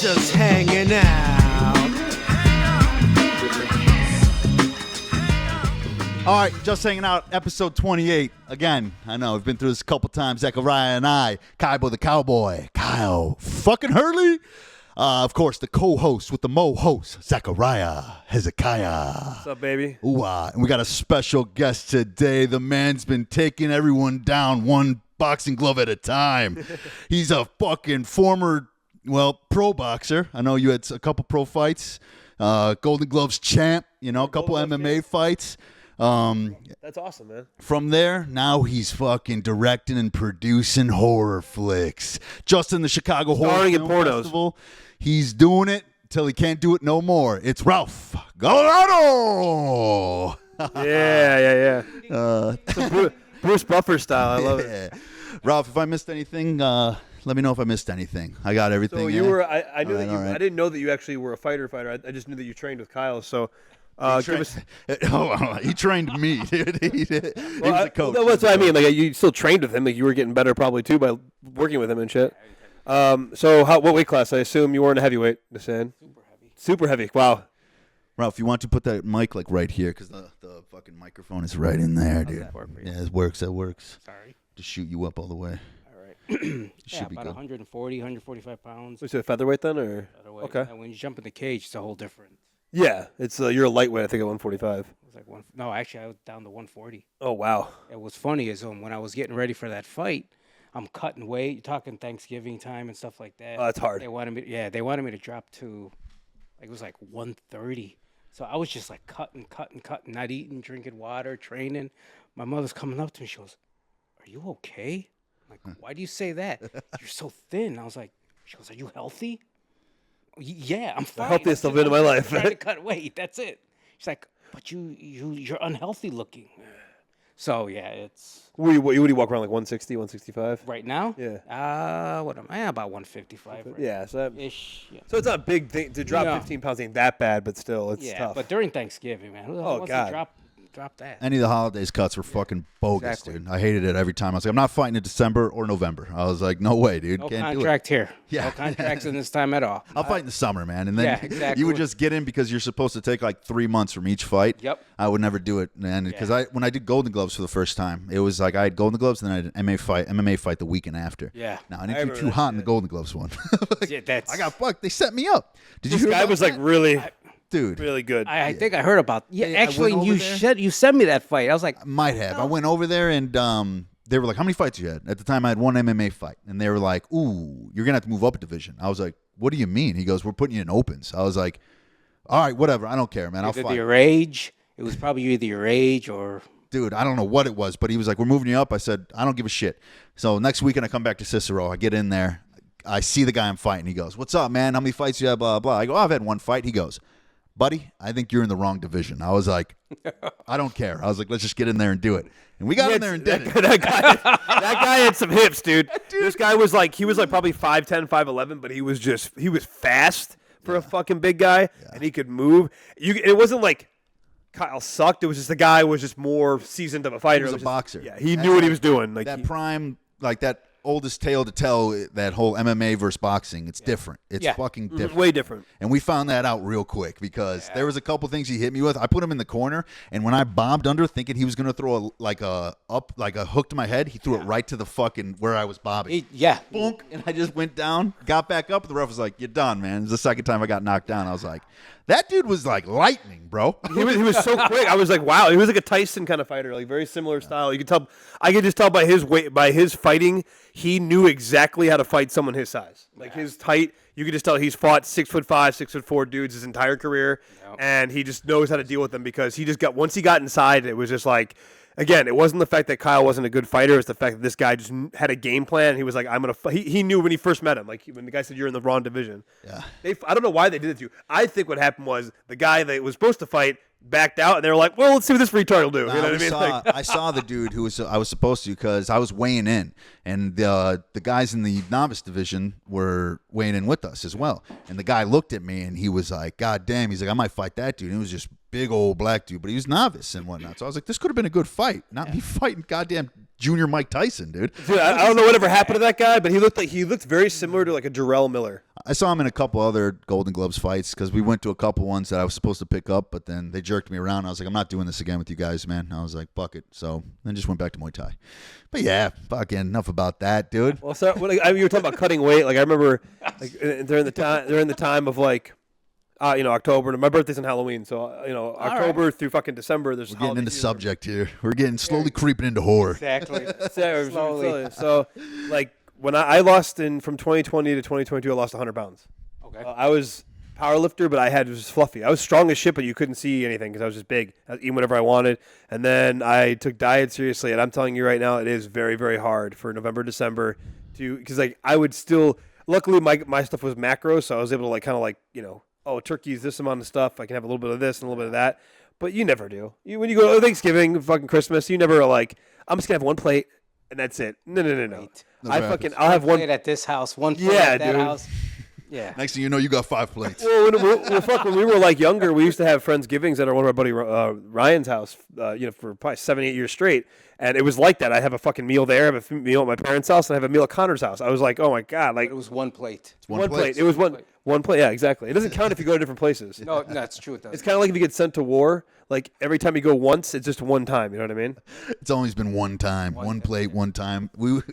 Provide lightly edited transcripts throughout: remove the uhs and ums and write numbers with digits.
just hanging out. All right, just hanging out, episode 28. Again, I know we've been through this a couple times. Zechariah and I, Kaibo the Cowboy, Kyle fucking Hurley. Of course, the co-host with the mo-host, Zechariah Hezekiah. What's up, baby? Ooh, and we got a special guest today. The man's been taking everyone down one boxing glove at a time. He's a fucking former, pro boxer. I know you had a couple pro fights. Golden Gloves champ, a couple MMA fights. That's awesome, man. From there, now he's fucking directing and producing horror flicks. Just in the Chicago Horror Film Festival. He's doing it till he can't do it no more. It's RALPH GALLARDO. Yeah. Bruce Buffer style. I love it. Ralph, if I missed anything, let me know if I missed anything. I got everything. So you were. I knew that you. Right. I didn't know that you actually were a fighter. I just knew that you trained with Kyle. So. He trained me, dude. He was a coach. That's what I mean. Like you still trained with him. Like you were getting better probably too by working with him and shit. So what weight class? I assume you weren't a heavyweight. Super heavy. Wow. Ralph, you want to put that mic like right here because the fucking microphone is right in there, dude. Yeah, it works. That works. Sorry. To shoot you up all the way. All right. Should be about good. 140, 145 pounds. Was it a featherweight then, or Featherweight. okay? And when you jump in the cage, it's a whole different. Yeah, it's you're a lightweight. I think at 145. It was like no, actually, I was down to 140. Oh wow. It was funny is when I was getting ready for that fight, I'm cutting weight. You're talking Thanksgiving time and stuff like that. Oh, that's hard. They wanted me to drop to, like it was like 130. So I was just like cutting, not eating, drinking water, training. My mother's coming up to me. She goes, "Are you okay?" I'm like, "Why do you say that? You're so thin." I was like, she goes, "Are you healthy?" Yeah, I'm fine. The healthiest I've been in my life. Trying to cut weight. That's it. She's like, "But you're unhealthy looking." So yeah, it's. What do you walk around like 160, 165? Right now? Yeah. What am I? About 155. Right yeah. So ish. Yeah. So it's not a big thing to drop 15 pounds. Ain't that bad, but still, it's tough. But during Thanksgiving, man, who wants to drop that? Any of the holidays cuts were fucking bogus, dude. I hated it every time. I was like, I'm not fighting in December or November. I was like, no way, dude. No Can't contract do it. here. Yeah. No contracts in this time at all. I'll fight in the summer, man. And then exactly. you would just get in because you're supposed to take like 3 months from each fight. Yep. I would never do it, man. Because when I did Golden Gloves for the first time, it was like I had Golden Gloves and then I had an MMA fight the weekend after. Yeah. Now, I didn't do too hot in the Golden Gloves one. Yeah, that's. I got fucked. They set me up. Did you this hear guy about was that? like really, dude, really good. I think I heard about. Yeah, Yeah, I actually, went over you sent me that fight. I was like, might have. I went over there and they were like, how many fights you had? At the time, I had one MMA fight. And they were like, ooh, you're going to have to move up a division. I was like, what do you mean? He goes, we're putting you in opens. I was like, all right, whatever. I don't care, man. I'll either fight. your age. It was probably either your age or. Dude, I don't know what it was, but he was like, we're moving you up. I said, I don't give a shit. So next weekend, I come back to Cicero. I get in there. I see the guy I'm fighting. He goes, what's up, man? How many fights you have? Blah, blah. I go, I've had one fight. He goes, buddy, I think you're in the wrong division. I was like, I don't care. I was like, let's just get in there and do it. And we got in there and did it. That guy had some hips, dude. This guy was like, probably 5'10", 5'11", but he was fast for a fucking big guy, and he could move. It wasn't like Kyle sucked. It was just the guy was just more seasoned of a fighter. He was a boxer. Yeah, he knew what he was doing. Like that prime, like that oldest tale to tell, that whole MMA versus boxing, it's different. It's fucking different. Way different. And we found that out real quick because there was a couple things he hit me with. I put him in the corner, and when I bombed under thinking he was going to throw a hook to my head, he threw it right to the fucking where I was bobbing. Boonk, and I just went down, got back up, and the ref was like, you're done, man. It was the second time I got knocked down. I was like, that dude was like lightning, bro. He was so quick. I was like, wow. He was like a Tyson kind of fighter, like very similar style. You could tell. I could just tell by his weight, by his fighting. He knew exactly how to fight someone his size. Like his height, you could just tell he's fought 6'5", 6'4" dudes his entire career, and he just knows how to deal with them because once he got inside, it was just like. Again, it wasn't the fact that Kyle wasn't a good fighter. It was the fact that this guy just had a game plan. He was like, I'm going to he knew when he first met him, like when the guy said, you're in the wrong division. Yeah. I don't know why they did it to you. I think what happened was the guy that was supposed to fight backed out, and they were like, well, let's see what this retard will do. You know what I mean? I saw the dude who I was supposed to because I was weighing in, and the guys in the novice division were weighing in with us as well. And the guy looked at me, and he was like, God damn. He's like, I might fight that dude. And it was just big old black dude, but he was novice and whatnot. So I was like, this could have been a good fight. Not me fighting goddamn Junior Mike Tyson, dude. Dude, I don't know whatever happened to that guy, but he looked very similar to like a Jarrell Miller. I saw him in a couple other Golden Gloves fights because we went to a couple ones that I was supposed to pick up, but then they jerked me around. I was like, I'm not doing this again with you guys, man. I was like, fuck it. So then just went back to Muay Thai. But yeah, fucking enough about that, dude. Well, so you were talking about cutting weight. Like I remember, like during the time of like, October. My birthday's on Halloween, so October through fucking December. There's We're getting into subject here. We're getting slowly creeping into horror. Exactly. Slowly. So, like when I lost from 2020 to 2022, I lost 100 pounds. Okay. I was powerlifter, but it was fluffy. I was strong as shit, but you couldn't see anything because I was just big. I was eating whatever I wanted, and then I took diet seriously. And I'm telling you right now, it is very, very hard for November, December because like I would still. Luckily, my stuff was macro, so I was able to like kind of like turkey's this amount of stuff. I can have a little bit of this and a little bit of that. But you never do. When you go to Thanksgiving, fucking Christmas, you never are like, I'm just going to have one plate and that's it. No. I'll have one plate at this house, one plate at that house. Yeah. Next thing you know, you got 5 plates. Well, when we were like younger, we used to have Friendsgivings at one of our buddy Ryan's house, for probably 7-8 years straight. And it was like that. I'd have a fucking meal there, have a meal at my parents' house, and have a meal at Connor's house. I was like, oh my God. Like, it was one plate. It's one plate. It was one plate. Yeah, exactly. It doesn't count if you go to different places. No, that's true. It doesn't. It's kind of like if you get sent to war. Like every time you go once, it's just one time. You know what I mean? It's always been one time, one plate, one time.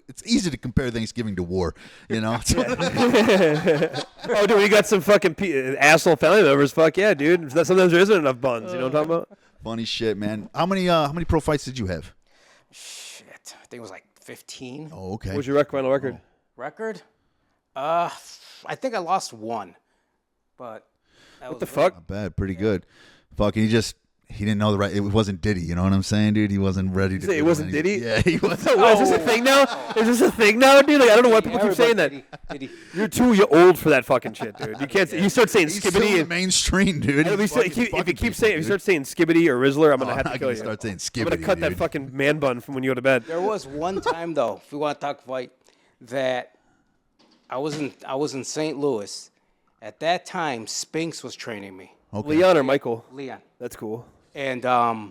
It's easy to compare Thanksgiving to war, Oh, dude, we got some fucking asshole family members. Fuck yeah, dude. Sometimes there isn't enough buns. You know what I'm talking about? Funny shit, man. How many pro fights did you have? Shit, I think it was like 15. Oh, okay. What's your final record? Record? I think I lost one, but what the fuck? Not bad, pretty good. Fucking, he didn't know it wasn't Diddy. You know what I'm saying, dude? He wasn't ready to. It wasn't Diddy. Yeah, he was. Is this a thing now? Is this a thing now, dude? Like I don't know why people keep saying that. Diddy. You're too old for that fucking shit, dude. You can't. You start saying He's skibbity. still in mainstream, dude. If you start saying skibbity or Rizzler, I'm gonna have to kill you. Start saying skibbity. I'm gonna cut that fucking man bun from when you go to bed. There was one time though, if we want to talk fight, that I was in St. Louis. At that time, Spinks was training me. Okay. Leon or Michael? Leon. That's cool. And I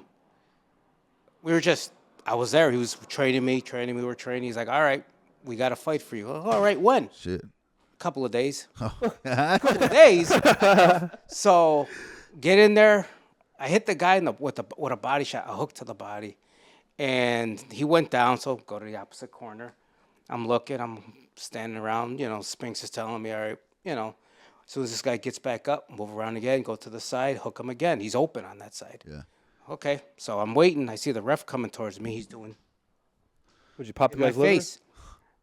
was there. He was training me. We were training. He's like, all right, we got to fight for you. All right, when? Shit. A couple of days. Couple of days. So get in there. I hit the guy with a body shot, a hook to the body. And he went down, so go to the opposite corner. I'm looking. I'm standing around. Spinks is telling me, all right, as soon as this guy gets back up, move around again, go to the side, hook him again. He's open on that side. Yeah. Okay, so I'm waiting. I see the ref coming towards me. He's doing Would you pop the my guy's liver? face.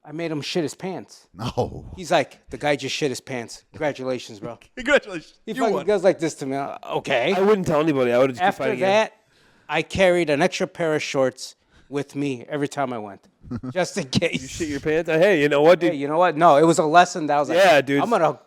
I made him shit his pants. No. He's like, the guy just shit his pants. Congratulations, bro. Congratulations. He fucking goes like this to me. Okay. I wouldn't tell anybody. I would just keep After fighting that, I carried an extra pair of shorts with me every time I went, just in case. You shit your pants? Hey, you know what, dude? Hey, you know what? No, it was a lesson that I was like, Yeah, dude. I'm gonna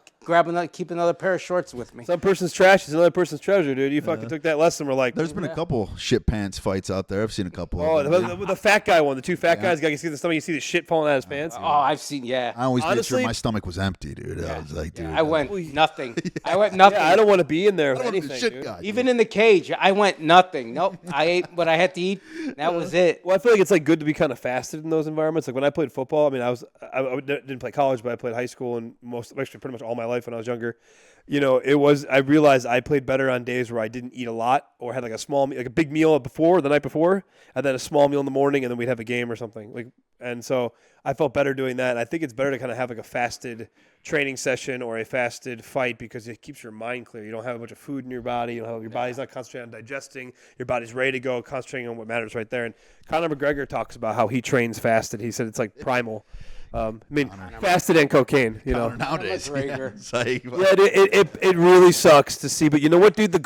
keep another pair of shorts with me. Some person's trash is another person's treasure, dude. You fucking took that lesson. We're like, There's been a couple shit pants fights out there. I've seen a couple. oh, of them. the fat guy one, the two fat guys. You see the stomach, you see the shit falling out of his pants. Oh, I've seen, yeah. I always made honestly- sure my stomach was empty, dude. I was like, dude. I went nothing. I went nothing. Yeah, I don't want to be in there with I'm the anything, shit dude. guy. Even in the cage, I went nothing. Nope. I ate what I had to eat. That was it. Well, I feel like it's like good to be kind of fasted in those environments. Like when I played football, I mean, I didn't play college, but I played high school and actually pretty much all my life when I was younger. I realized I played better on days where I didn't eat a lot or had like a big meal the night before, and then a small meal in the morning, and then we'd have a game or something. And so I felt better doing that. And I think it's better to kind of have like a fasted training session or a fasted fight because it keeps your mind clear. You don't have a bunch of food in your body. Your body's not concentrating on digesting. Your body's ready to go, concentrating on what matters right there. And Conor McGregor talks about how he trains fasted. He said it's like primal. Fasted and cocaine, Nowadays. McGregor. It's like, it really sucks to see, but you know what, dude? Dude,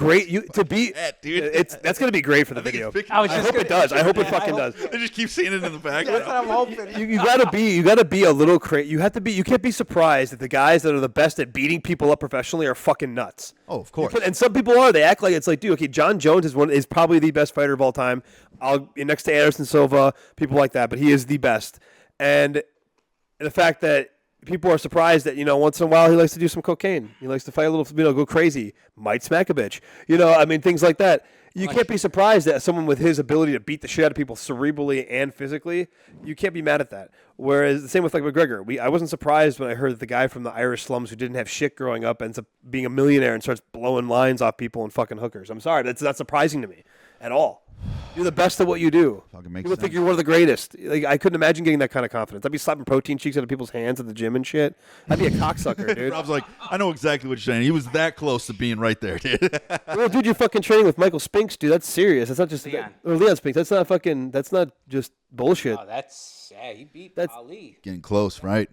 dude. that's gonna be great for the video. I hope it does. I hope it fucking does. They just keep seeing it in the back. That's what I'm hoping. You gotta be a little crazy. You can't be surprised that the guys that are the best at beating people up professionally are fucking nuts. Oh, of course. And some people are. They act like it's like, dude, okay, John Jones is probably the best fighter of all time. Next to Anderson Silva, people like that, but he is the best. And the fact that people are surprised that, once in a while he likes to do some cocaine. He likes to fight a little, go crazy. Might smack a bitch. Things like that. You can't be surprised that someone with his ability to beat the shit out of people cerebrally and physically, you can't be mad at that. Whereas the same with like McGregor. I wasn't surprised when I heard that the guy from the Irish slums who didn't have shit growing up ends up being a millionaire and starts blowing lines off people and fucking hookers. I'm sorry, that's not surprising to me at all. You're the best at what you do. People think you're one of the greatest. Like, I couldn't imagine getting that kind of confidence. I'd be slapping protein shakes out of people's hands at the gym and shit. I'd be a cocksucker, dude. Rob's like, I know exactly what you're saying. He was that close to being right there, dude. Well, dude, you're fucking training with Michael Spinks, dude. That's serious. That's not just Leon Spinks. That's not fucking. That's not just bullshit. Oh, he beat Ali. Getting close, right?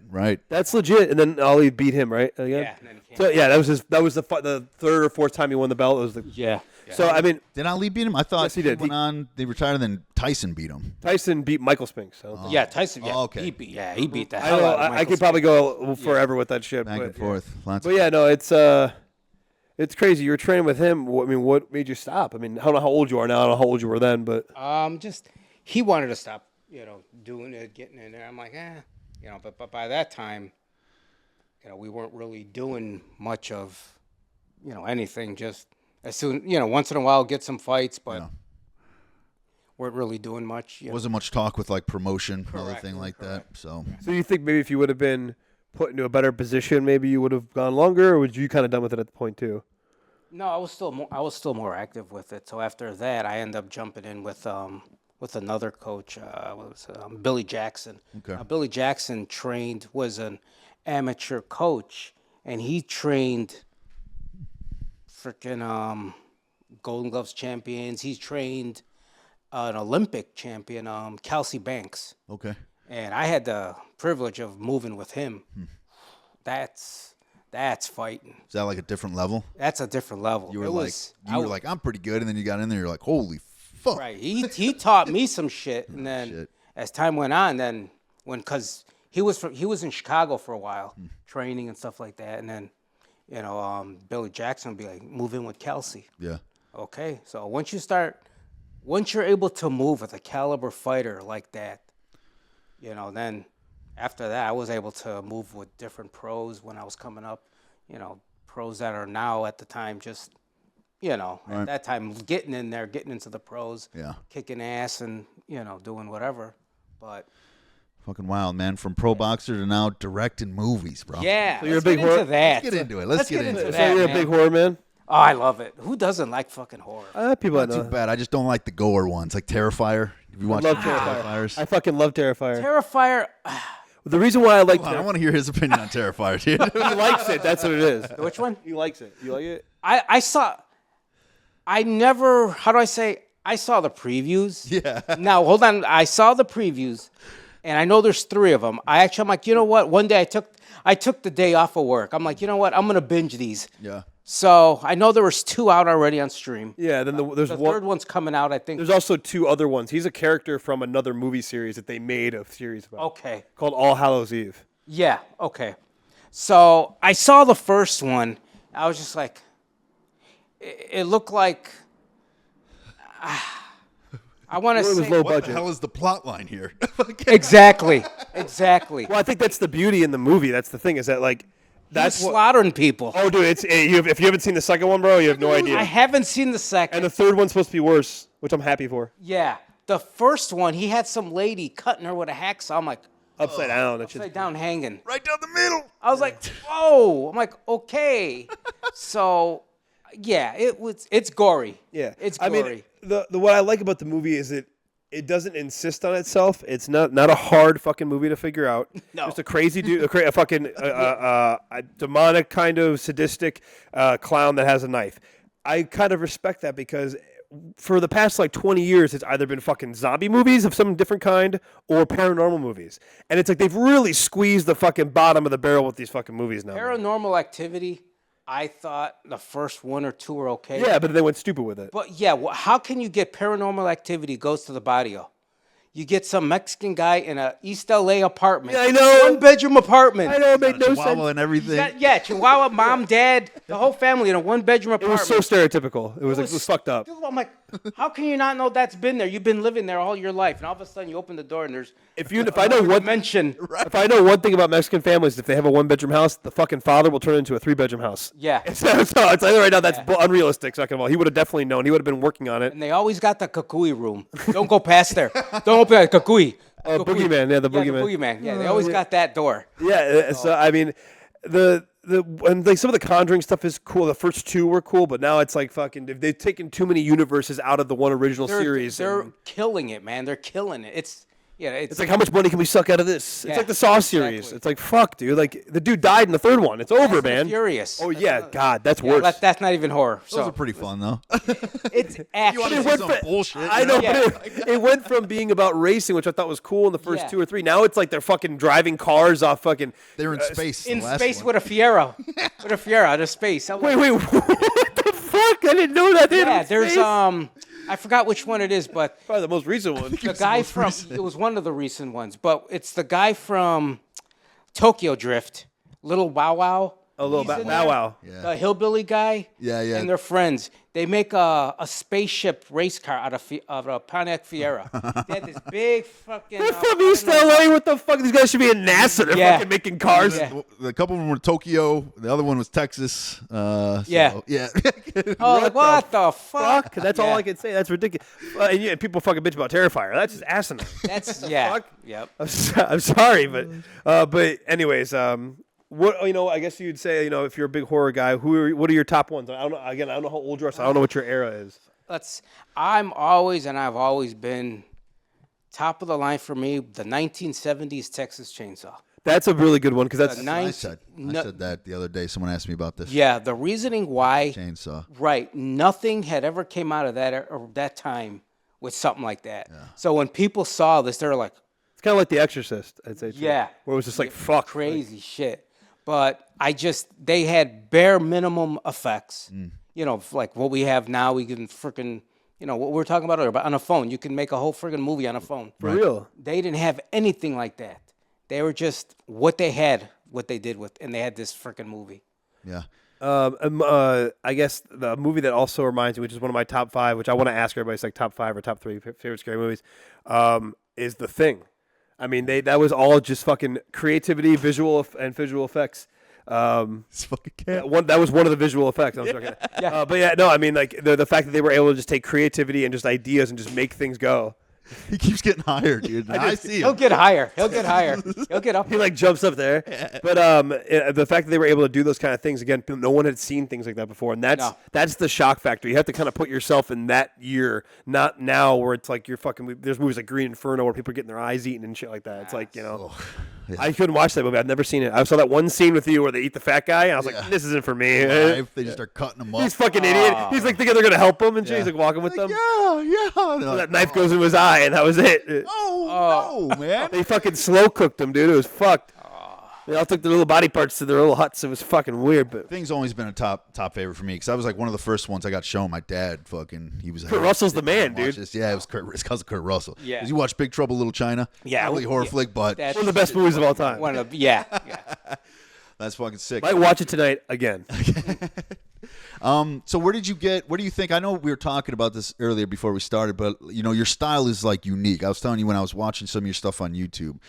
That's legit. And then Ali beat him, right? Again? Yeah. And then he So yeah, that was the third or fourth time he won the belt. It was the yeah. So I mean, did Ali beat him? I thought yes, he did. Went on. They retired, and then Tyson beat him. Tyson beat Michael Spinks. Yeah, Tyson. Yeah, okay. He beat the I hell know. out of Michael I could probably go forever with that shit. Back but, and forth. Lots But yeah, no, it's crazy. You were training with him. I mean, what made you stop? I mean, I don't know how old you are now. I don't know how old you were then, but just he wanted to stop. Doing it, getting in there. I'm like, but by that time, we weren't really doing much of, anything. Just as soon, once in a while, get some fights, but weren't really doing much. Wasn't much talk with like promotion, other thing like that. So you think maybe if you would have been put into a better position, maybe you would have gone longer, or was you kind of done with it at the point too? No, I was still more active with it. So after that, I ended up jumping in with another coach, Billy Jackson. Okay. Billy Jackson was an amateur coach, and he trained freaking Golden Gloves champions. He's trained an Olympic champion, Kelsey Banks. okay. And I had the privilege of moving with him. That's fighting. Is that like a different level? That's a different level. You were like, I'm pretty good, and then you got in there, you're like, holy fuck. Right. He taught me some shit, and then as time went on, because he was in Chicago for a while, training and stuff like that, and then Billy Jackson would be like, move in with Kelsey. Yeah. Okay. So once you're able to move with a caliber fighter like that, then after that I was able to move with different pros when I was coming up, pros that are now at the time just. At that time, getting in there, getting into the pros, kicking ass and, doing whatever. But fucking wild, man. From pro boxer to now directing movies, bro. yeah, so you're a big horror. Let's get into it. Let's get into it. So you're a big horror man? Oh, I love it. Who doesn't like fucking horror? People I Not know. too bad. I just don't like the gore ones, like Terrifier. Have you watched love Terrifiers? I fucking love Terrifier. Terrifier. The reason why I like I want to hear his opinion on Terrifier, dude. he likes it. That's what it is. Which one? He likes it. You like it? I saw the previews. Yeah. Now, hold on. I saw the previews, and I know there's 3 of them. I'm like, you know what? One day I took the day off of work. I'm like, you know what? I'm going to binge these. Yeah. So I know there was 2 out already on stream. Yeah, then there's The one. third one's coming out, I think. There's also 2 other ones. He's a character from another movie series that they made a series about. Okay. Called All Hallows Eve. Yeah, okay. So I saw the first one. I was just like, it looked like, I want to It was say. low What budget. the hell is the plot line here? Exactly. Well, I think that's the beauty in the movie. That's the thing is that like that's He's what. slaughtering people. Oh, dude, if you haven't seen the second one, bro, you have no idea. I haven't seen the second. And the third one's supposed to be worse, which I'm happy for. Yeah. The first one, he had some lady cutting her with a hacksaw. I'm like, Upside down. That shit's upside down hanging. Right down the middle. I was like, whoa. I'm like, okay. So, yeah, it's gory. Yeah, It's I gory. mean, the what I like about the movie is it doesn't insist on itself. It's not a hard fucking movie to figure out. No. Just a crazy dude, a fucking a demonic kind of sadistic clown that has a knife. I kind of respect that because for the past like 20 years, it's either been fucking zombie movies of some different kind or paranormal movies, and it's like they've really squeezed the fucking bottom of the barrel with these fucking movies now. Paranormal Activity, I thought the first 1 or 2 were okay. Yeah, but they went stupid with it. But yeah, how can you get Paranormal Activity goes to the barrio? You get some Mexican guy in a East LA apartment. Yeah, I know. 1-bedroom apartment. I know, it made no Chihuahua sense. and everything. Yeah, Chihuahua, mom, dad, the whole family in a 1-bedroom It apartment. was so stereotypical. It was fucked up. Dude, I'm like, How can you not know that's been there? You've been living there all your life, and all of a sudden you open the door and there's If I know one dimension. if I know one thing about Mexican families, if they have a 1-bedroom house, the fucking father will turn it into a 3-bedroom house. Yeah. So it's either right now that's unrealistic. Second of all, he would have definitely known. He would have been working on it. And they always got the kukui room. Don't go past there. Don't open that kukui. Boogeyman, yeah, the boogeyman. The boogeyman. Yeah, they always got that door. Yeah, so I mean, and like some of the Conjuring stuff is cool. The first 2 were cool, but now it's like fucking. They've taken too many universes out of the one original series. They're killing it, man. They're killing it. It's like, how much money can we suck out of this? It's like the Saw series. Exactly. It's like, fuck, dude. Like, the dude died in the 3rd one. It's over, man. Furious. Oh, yeah. God, that's worse. That's not even horror. Those are pretty fun, though. It's action. You want some bullshit. I know, Yeah. but it went from being about racing, which I thought was cool in the first 2 or 3. Now it's like they're fucking driving cars off fucking. They're in space. In space with a Fiero. With a Fiero out of space. Wait, what the fuck? I didn't know that. Yeah, there's I forgot which one it is, but probably the most recent one. the guy from it was one of the recent ones, but it's the guy from Tokyo Drift, Little Bow Wow. A little Bow Wow. Yeah. The hillbilly guy. Yeah. And their friends. They make a spaceship race car out of a Pontiac Fiero. They had this big fucking. They're from East LA. What the fuck? These guys should be in NASA. They're fucking making cars. Yeah. The couple of them were Tokyo. The other one was Texas. Yeah. Yeah. Oh, like what the fuck? That's all I can say. That's ridiculous. And yeah, people fucking bitch about Terrifier. That's just asinine. That's Fuck? Yep. I'm sorry, but anyways, what I guess you'd say, if you're a big horror guy, what are your top ones? I don't know. Again, I don't know how old you are, so I don't know what your era is. I've always been top of the line for me. The 1970s Texas Chainsaw. That's a really good one because that's. I said that the other day. Someone asked me about this. Yeah, the reasoning why. Chainsaw. Right, nothing had ever came out of that time with something like that. Yeah. So when people saw this, they were like, it's kind of like The Exorcist, I'd say. Too, yeah, where it was just like fuck, crazy shit. But they had bare minimum effects. Like what we have now, we can freaking, what we were talking about earlier, but on a phone, you can make a whole freaking movie on a phone. For real. They didn't have anything like that. They were just what they did with, and they had this freaking movie. Yeah. I guess the movie that also reminds me, which is one of my top 5, which I want to ask everybody, it's like top 5 or top 3 favorite scary movies, is The Thing. I mean, that was all just fucking creativity, visual effects. It's fucking that was one of the visual effects. I'm joking. Yeah. But yeah, no, I mean, like the fact that they were able to just take creativity and just ideas and just make things go. He keeps getting higher, dude. I see him. He'll get higher. He'll get up. He like jumps up there. But the fact that they were able to do those kind of things, again, no one had seen things like that before, and that's the shock factor. You have to kind of put yourself in that year, not now where it's like you're fucking. There's movies like Green Inferno where people are getting their eyes eaten and shit like that. It's like Yeah. I couldn't watch that movie. I'd never seen it. I saw that one scene with you where they eat the fat guy, and I was like, this isn't for me. They just start cutting him up. He's fucking idiot. He's like thinking they're gonna help him, and shit. He's like walking with them. Yeah. So that knife goes into his eye, and that was it. No, man. They fucking slow cooked him, dude. It was fucked. They all took their little body parts to their little huts. It was fucking weird, but Thing's always been a top favorite for me because I was like one of the first ones I got shown. My dad, he was. Kurt Russell's the man, dude. Yeah, it was it's because of Kurt Russell. Yeah. Did you watch Big Trouble in Little China? Yeah, Ugly horror flick, but That's one of the best movies of all time. Yeah. that's fucking sick. Might watch it tonight again. So what do you think? I know we were talking about this earlier before we started, but your style is like unique. I was telling you when I was watching some of your stuff on YouTube.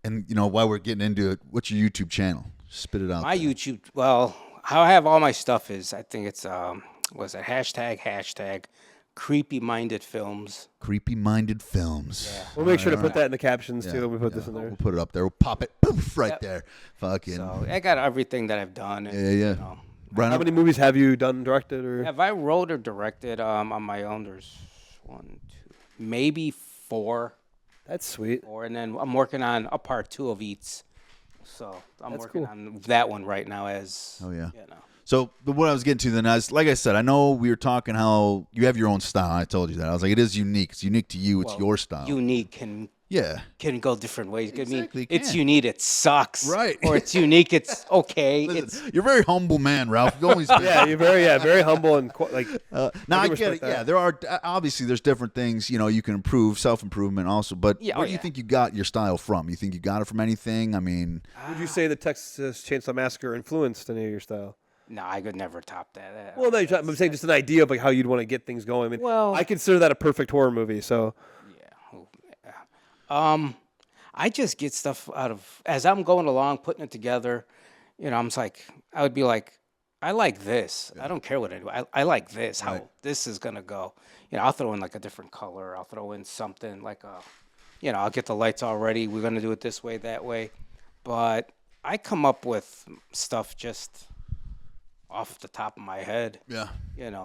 And while we're getting into it, what's your YouTube channel? Spit it out. My YouTube, well, how I have all my stuff is, I think it's hashtag Creepy Minded Films. Creepy Minded Films. Yeah. We'll make sure to put that in the captions too. When we put this in there. We'll put it up there. We'll pop it poof, right there. Fucking. So I got everything that I've done. And, Yeah. How many movies have you done, directed, or? Have I wrote or directed on my own? There's 1, 2, maybe 4. That's sweet. And then I'm working on a part 2 of Eats. So I'm working on that one right now as. Oh, yeah. You know. So what I was getting to then is, like I said, I know we were talking how you have your own style. I told you that. I was like, it is unique. It's unique to you. It's your style. Unique can go different ways. Exactly, it's unique. It sucks. Right. Or it's unique. It's okay. Listen, you're a very humble man, Ralph. You always you're very humble and like. Now I get it. Yeah, there are obviously there's different things you can improve, self-improvement also. But where do you think you got your style from? You think you got it from anything? I mean, Would you say the Texas Chainsaw Massacre influenced any of your style? No, I could never top that. Well, no, I'm saying just an idea of like how you'd want to get things going. I mean, Well- I consider that a perfect horror movie. So I just get stuff out of as I'm going along, putting it together. I'm just like, I would be like, I like this. I don't care what anybody. I like this. How this is gonna go. I'll throw in like a different color. I'll throw in something like I'll get the lights all ready. We're gonna do it this way, that way. But I come up with stuff just off the top of my head. Yeah.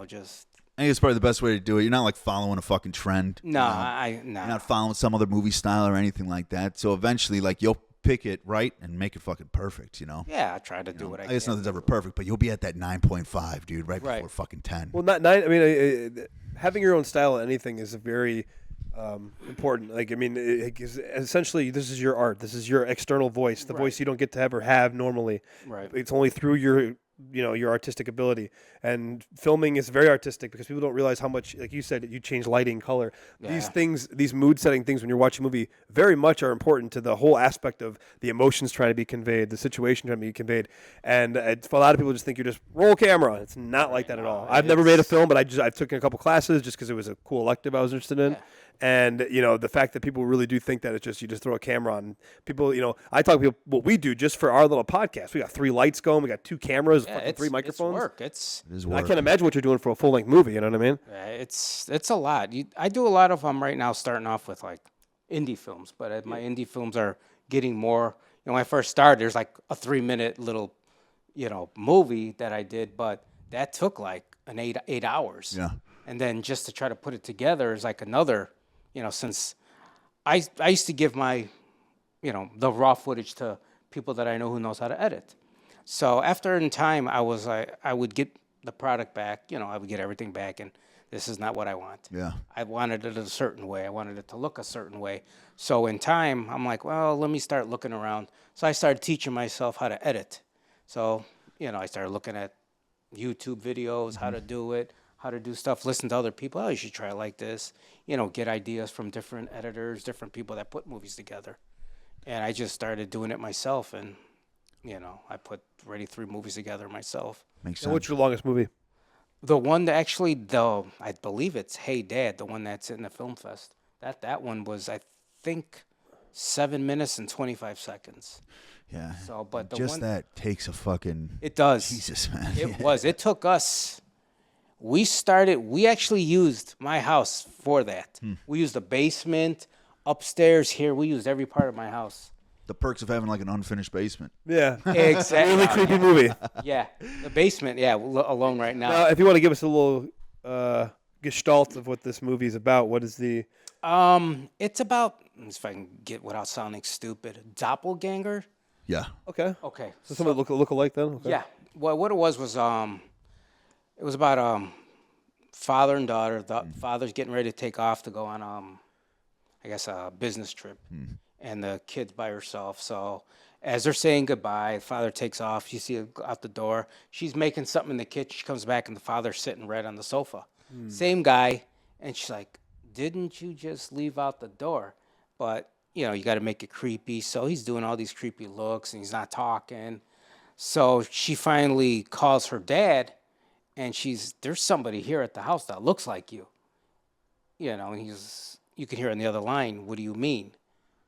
Just. I think it's probably the best way to do it. You're not like following a fucking trend. No, You're not following some other movie style or anything like that. So eventually, like, you'll pick it right and make it fucking perfect, Yeah, I try to do what I I guess can. nothing's ever perfect, but you'll be at that 9.5, dude, right before fucking 10. well, not nine. I mean, having your own style at anything is a very important. Like, I mean, essentially, this is your art. This is your external voice, the voice you don't get to ever have normally. Right. It's only through your artistic ability. And filming is very artistic because people don't realize how much, like you said, you change lighting, color. Yeah. These things, these mood setting things when you're watching a movie very much are important to the whole aspect of the emotions trying to be conveyed, the situation trying to be conveyed. And for a lot of people just think you're just roll camera. It's not like that at all. I've never made a film, but I've taken a couple classes just because it was a cool elective I was interested in. Yeah. And, the fact that people really do think that it's just you just throw a camera on. People, I talk to people what we do just for our little podcast. We got 3 lights going. We got 2 cameras, fucking 3 microphones. It's work. It is work. I can't imagine what you're doing for a full-length movie. You know what I mean? It's a lot. I do a lot of them right now, starting off with like indie films. But my indie films are getting more. When I first started, there's like a 3-minute little, movie that I did, but that took like an 8 hours. Yeah. And then just to try to put it together is like another. Since I used to give my, the raw footage to people that I know who knows how to edit. So after in time, I would get the product back. I would get everything back, and this is not what I want. Yeah. I wanted it a certain way. I wanted it to look a certain way. So in time, I'm like, well, let me start looking around. So I started teaching myself how to edit. So, I started looking at YouTube videos, how to do it, how to do stuff, listen to other people. Oh, you should try it like this. Get ideas from different editors, different people that put movies together. And I just started doing it myself, and, I put already 3 movies together myself. Makes sense. And what's your longest movie? The one that actually, I believe it's Hey Dad, the one that's in the film fest. That one was, I think, 7 minutes and 25 seconds. Yeah. So, but the just one, that takes a fucking. It does. Jesus, man. It was. It took us. We actually used my house for that. We used the basement, upstairs here. We used every part of my house. The perks of having like an unfinished basement. Yeah. Exactly. Really creepy movie. Yeah. The basement, alone right now. Now, if you want to give us a little gestalt of what this movie is about, what is the... It's about, if I can get without sounding stupid, doppelganger. Yeah. Okay. Okay. So some of it look alike then? Okay. Yeah. Well, what it was it was about father and daughter. The father's getting ready to take off to go on I guess a business trip, and the kid's by herself. So as they're saying goodbye, the father takes off. You see her out the door. She's making something in the kitchen. She comes back, and the father's sitting right on the sofa. Same guy, and she's like, "Didn't you just leave out the door?" But you got to make it creepy. So he's doing all these creepy looks, and he's not talking. So she finally calls her dad. And there's somebody here at the house that looks like you. And you can hear on the other line, what do you mean?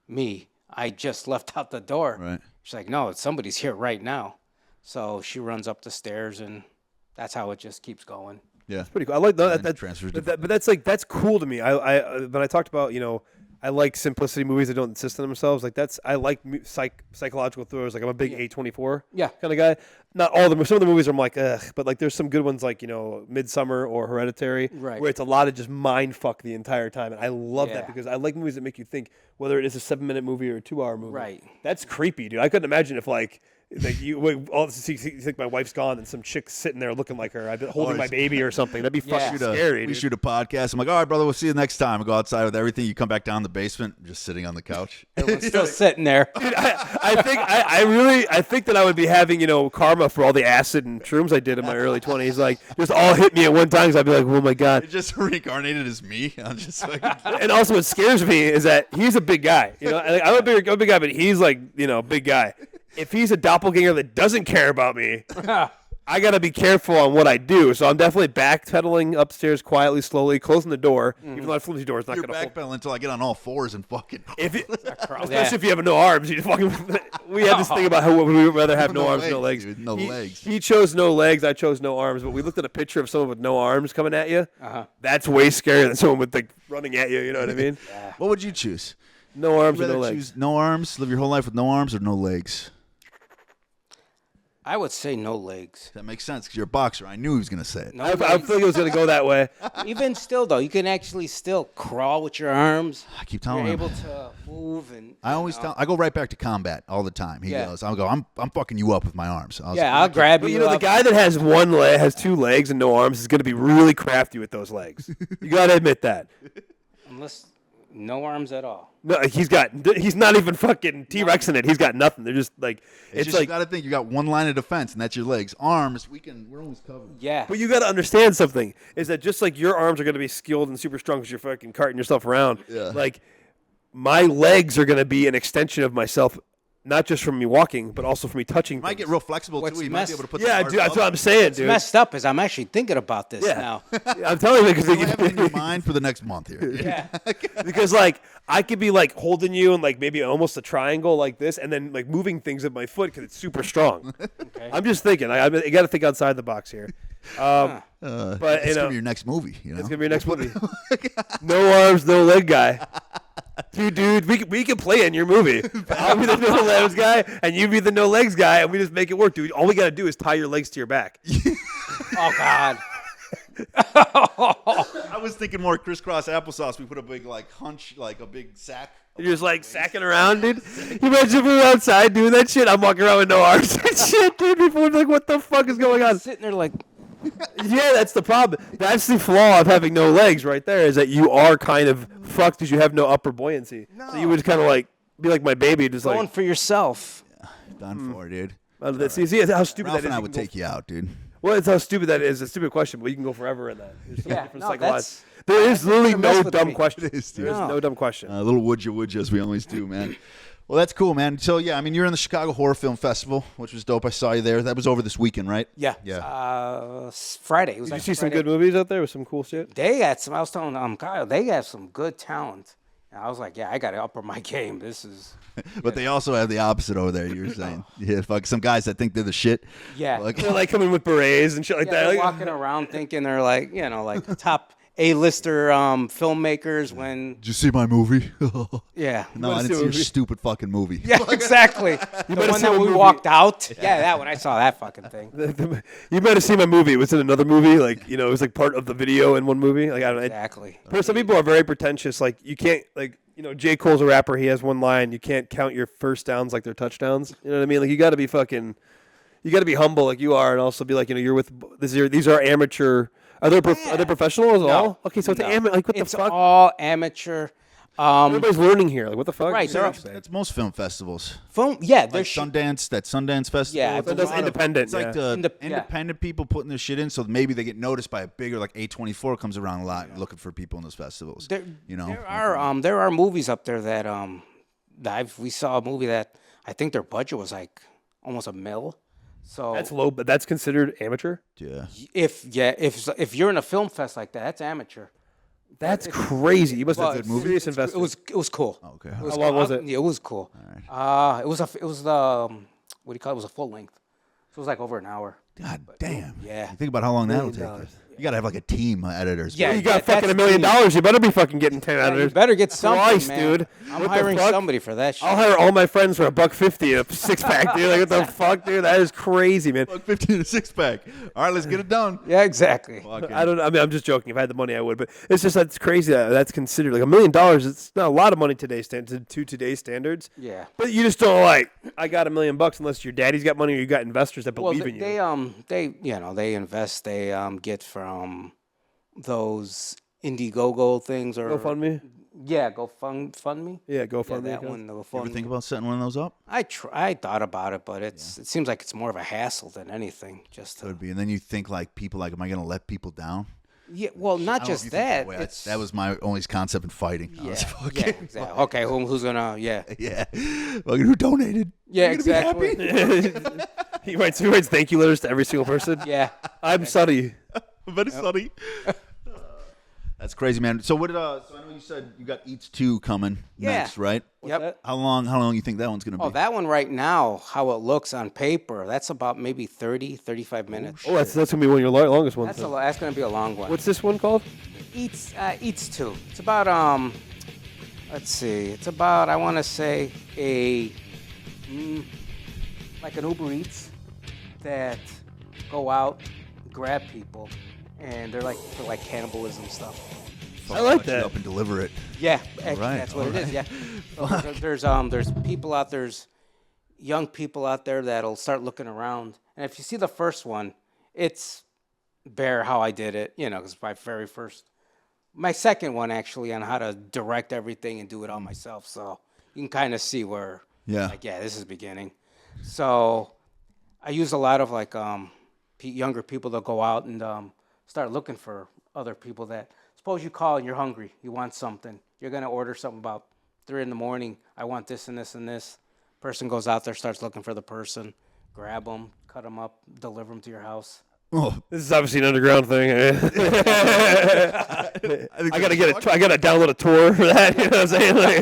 Me. I just left out the door. Right. She's like, no, somebody's here right now. So she runs up the stairs, and that's how it just keeps going. Yeah. It's pretty cool. I like that. But That's cool to me. When I talked about, I like simplicity movies that don't insist on themselves. I like psychological thrillers. Like I'm a big A24 kind of guy. Not all of them. Some of the movies I'm like, ugh. But there's some good ones like Midsummer or Hereditary, where it's a lot of just mind fuck the entire time. And I love that because I like movies that make you think, whether it is a 7-minute movie or a 2-hour movie. Right. That's creepy, dude. I couldn't imagine if you think my wife's gone and some chick's sitting there looking like her. I've been holding my baby or something. That'd be fucking scary. We shoot a podcast. I'm like, all right, brother, we'll see you next time. I go outside with everything. You come back down the basement, just sitting on the couch. Everyone's still sitting there. Dude, I think that I would be having karma for all the acid and shrooms I did in my early 20s. Like just all hit me at one time. So I'd be like, oh my god. It just reincarnated as me. I'm just like. And also, what scares me is that he's a big guy. I'm a big guy, but he's big guy. If he's a doppelganger that doesn't care about me, I got to be careful on what I do. So I'm definitely backpedaling upstairs quietly, slowly, closing the door. Even though I flimsy door is not You're going to backpedaling until I get on all fours and fucking. especially if you have no arms. You fucking. We had this thing about how we would rather have no arms, no legs. Dude, no legs. He chose no legs. I chose no arms. But we looked at a picture of someone with no arms coming at you. That's way scarier than someone with like running at you. You know what I mean? What would you choose? No arms or Rather no legs. choose no arms, live your whole life with no arms, or no legs? I would say no legs. That makes sense because you're a boxer. I knew he was gonna say it. No I legs. feel like it was going to go that way. Even still, though, you can actually still crawl with your arms. I keep telling You're him. able to move and. I always tell. I go right back to combat all the time. He goes. I'll go. I'm fucking you up with my arms. I'll grab But you. you know, the up. guy that has one leg, has two legs and no arms is going to be really crafty with those legs. You got to admit that. Unless no arms at all. No, he's not even fucking T-Rex in it. He's got nothing. They're just like, It's just, like, you got to think you got one line of defense, and that's your legs. Arms, we're always covered. Yeah. but you got to understand something is that just like your arms are going to be skilled and super strong because you're fucking carting yourself around. Yeah. Like my legs are going to be an extension of myself, not just from me walking, but also from me touching. You might things. get real flexible What's too. You might be messed- able to put. Yeah, the dude, that's what I'm saying, dude. Messed up is I'm actually thinking about this now. I'm telling you because You have it in your mind for the next month here. Yeah. because like I could be like holding you in like maybe almost a triangle like this, and then like moving things with my foot because it's super strong. Okay. I'm just thinking. I got to think outside the box here. But It's you know, gonna be your next movie. You know, it's gonna be your next movie. No arms, no leg guy. Dude, we can play in your movie. I'll be the no legs guy, and you be the no legs guy, and we just make it work, dude. All we gotta do is tie your legs to your back. Oh God. I was thinking more crisscross applesauce. We put a big like hunch, like a big sack. You're just like sacking around, dude. You imagine if we were outside doing that shit? I'm walking around with no arms and shit, dude. People would be like, what the fuck is going on? Sitting there like. Yeah, that's the problem. That's the flaw of having no legs right there is that you are kind of fucked because you have no upper buoyancy. So you would kind of like be like my baby, just Going like. for yourself. Done for, dude. See how stupid Ralph that is. and I You would can go- take you out, dude. Well, it's how stupid that is. It's a stupid question, but you can go forever in that. There's so many different no, psychological- There is literally gonna mess no with dumb me. question. It is, dude. There is no dumb question. A little would you as we always do, man. Well, that's cool, man. So yeah, I mean, you're in the Chicago Horror Film Festival, which was dope. I saw you there. That was over this weekend, right? Yeah. Yeah. Friday. It was Did you actually see some Friday. good movies out there with some cool shit? They got some. I was telling Kyle, they got some good talent. And I was like, yeah, I got to upper my game. This is. But they also have the opposite over there. You were saying, yeah, fuck some guys that think they're the shit. Yeah. Like, They're like coming with berets and shit like Yeah, that. they're Like, walking around thinking they're like, like top A-lister filmmakers when. did you see my movie? Yeah. No, I didn't see your stupid fucking movie. Yeah, exactly. The better one see that my we movie. walked out. Yeah, that one. I saw that fucking thing. You might have seen my movie. It was in another movie. Like, it was like part of the video in one movie. Like, I don't know. Exactly. Some people are very pretentious. Like, you can't, like, J. Cole's a rapper. He has one line. You can't count your first downs like they're touchdowns. You know what I mean? Like, you got to be you got to be humble like you are and also be like, you're with, these are amateur. Are they professionals at all? Okay, so it's amateur. Like, what the It's fuck? all amateur. Everybody's learning here. Like, what the fuck? Right, they're- That's most film festivals. Film. Yeah, Like they're Sundance, that Sundance festival. Yeah, It's a that's lot of- independent, It's like yeah. the Yeah. independent people putting their shit in, so maybe they get noticed by a bigger, like A24 comes around a lot looking for people in those festivals. There, you know, there are movies up there that we saw a movie that I think their budget was like almost $1 million. So That's low, but that's considered amateur? yeah. if you're in a film fest like that, that's amateur. That's crazy. You must have Well, a serious investment. It was cool. Okay. It was How long cool. was it? Yeah, it was cool. It was what do you call it? It was a full length. So it was like over an hour. God damn. Yeah. You think about how long that'll take. $1 million. You gotta have like a team of editors. Yeah, You got that's fucking $1 million. You better be fucking getting 10 You editors. better get something, Christ, man. dude. I'm What the hiring fuck? somebody for that shit. I'll hire all my friends for $150 a 6-pack, dude. Like, what the fuck, dude? That is crazy, man. Like 15 a 6-pack. All right, let's get it done. Yeah, exactly. Fucking- I don't. I mean, I'm just joking. If I had the money, I would. But it's just that's crazy. That's considered like $1 million. It's not a lot of money to today's standards. Yeah. But you just don't like. I got $1 million unless your daddy's got money or you got investors that Well, believe in you. they invest. They get from those Indiegogo things or GoFundMe. Yeah, GoFundMe. Yeah, Yeah, GoFundMe. that account. one. The You ever GoFundMe. think about setting one of those up? I thought about it, but it seems like it's more of a hassle than anything. Just to, Could be. And then you think like people like, am I gonna let people down? yeah, well, I not don't know if just you think that. way. It's, That was my only concept in fighting. I was yeah, fucking- yeah, exactly. Okay, who's gonna? Yeah, yeah. Fucking who donated? yeah, You gonna be exactly. happy? He writes thank you letters to every single person. Yeah. I'm Sonny. Very funny. That's crazy, man. So what did so I know you said you got Eats 2 coming next, right? Yep. How long you think that one's gonna be? Oh, that one right now, how it looks on paper, that's about maybe 30, 35 minutes. Oh, that's gonna be one of your longest ones. That's going to be a long one. What's this one called? Eats 2. It's about let's see. It's about, I want to say, like an Uber Eats that go out, grab people, and they're like for like cannibalism stuff. I like Punch it that. up and deliver it. Yeah, right, that's what all it is. Yeah. So there's people out there's young people out there that'll start looking around, and if you see the first one, it's bare how I did it. You know, because my second one actually on how to direct everything and do it all myself. So you can kind of see where, like, yeah, this is beginning. So I use a lot of like younger people that go out and start looking for other people that. Suppose you call and you're hungry, you want something. You're going to order something about 3 a.m. I want this and this and this. Person goes out there, starts looking for the person, grab them, cut them up, deliver them to your house. Oh, This is obviously an underground thing. I gotta download a tour for that. You know what I'm saying? Like,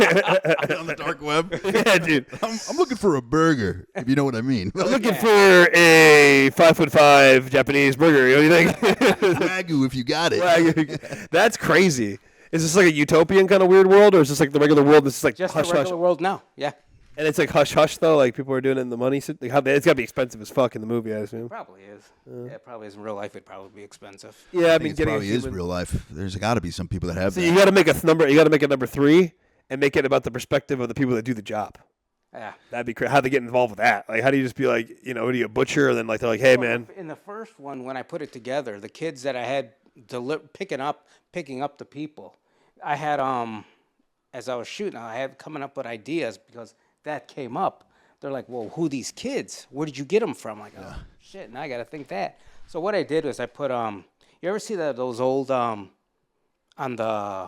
on the dark web. yeah, dude. I'm looking for a burger, if you know what I mean. I'm looking for a 5'5" Japanese burger. What do you think? Wagyu, if you got it. That's crazy. Is this like a utopian kind of weird world, or is this like the regular world? This is like Just hush the regular hush, world now, yeah. and it's like hush hush though. Like people are doing it in the money. Like it's gotta be expensive as fuck in the movie, I assume. Probably is. Yeah, probably is. In real life, it'd probably be expensive. Yeah, I I mean, think it getting probably is real life. There's got to be some people that have So that. you got to make a number. You got to make a number 3 and make it about the perspective of the people that do the job. Yeah. That'd be crazy. How they get involved with that? Like, how do you just be like, you know, do you a butcher? And then like they're like, hey, man. In the first one, when I put it together, the kids that I had picking up the people, I had as I was shooting, I had coming up with ideas because that came up. They're like, well, who these kids? Where did you get them from? Like, oh shit, now I got to think that. So what I did was I put you ever see those old on the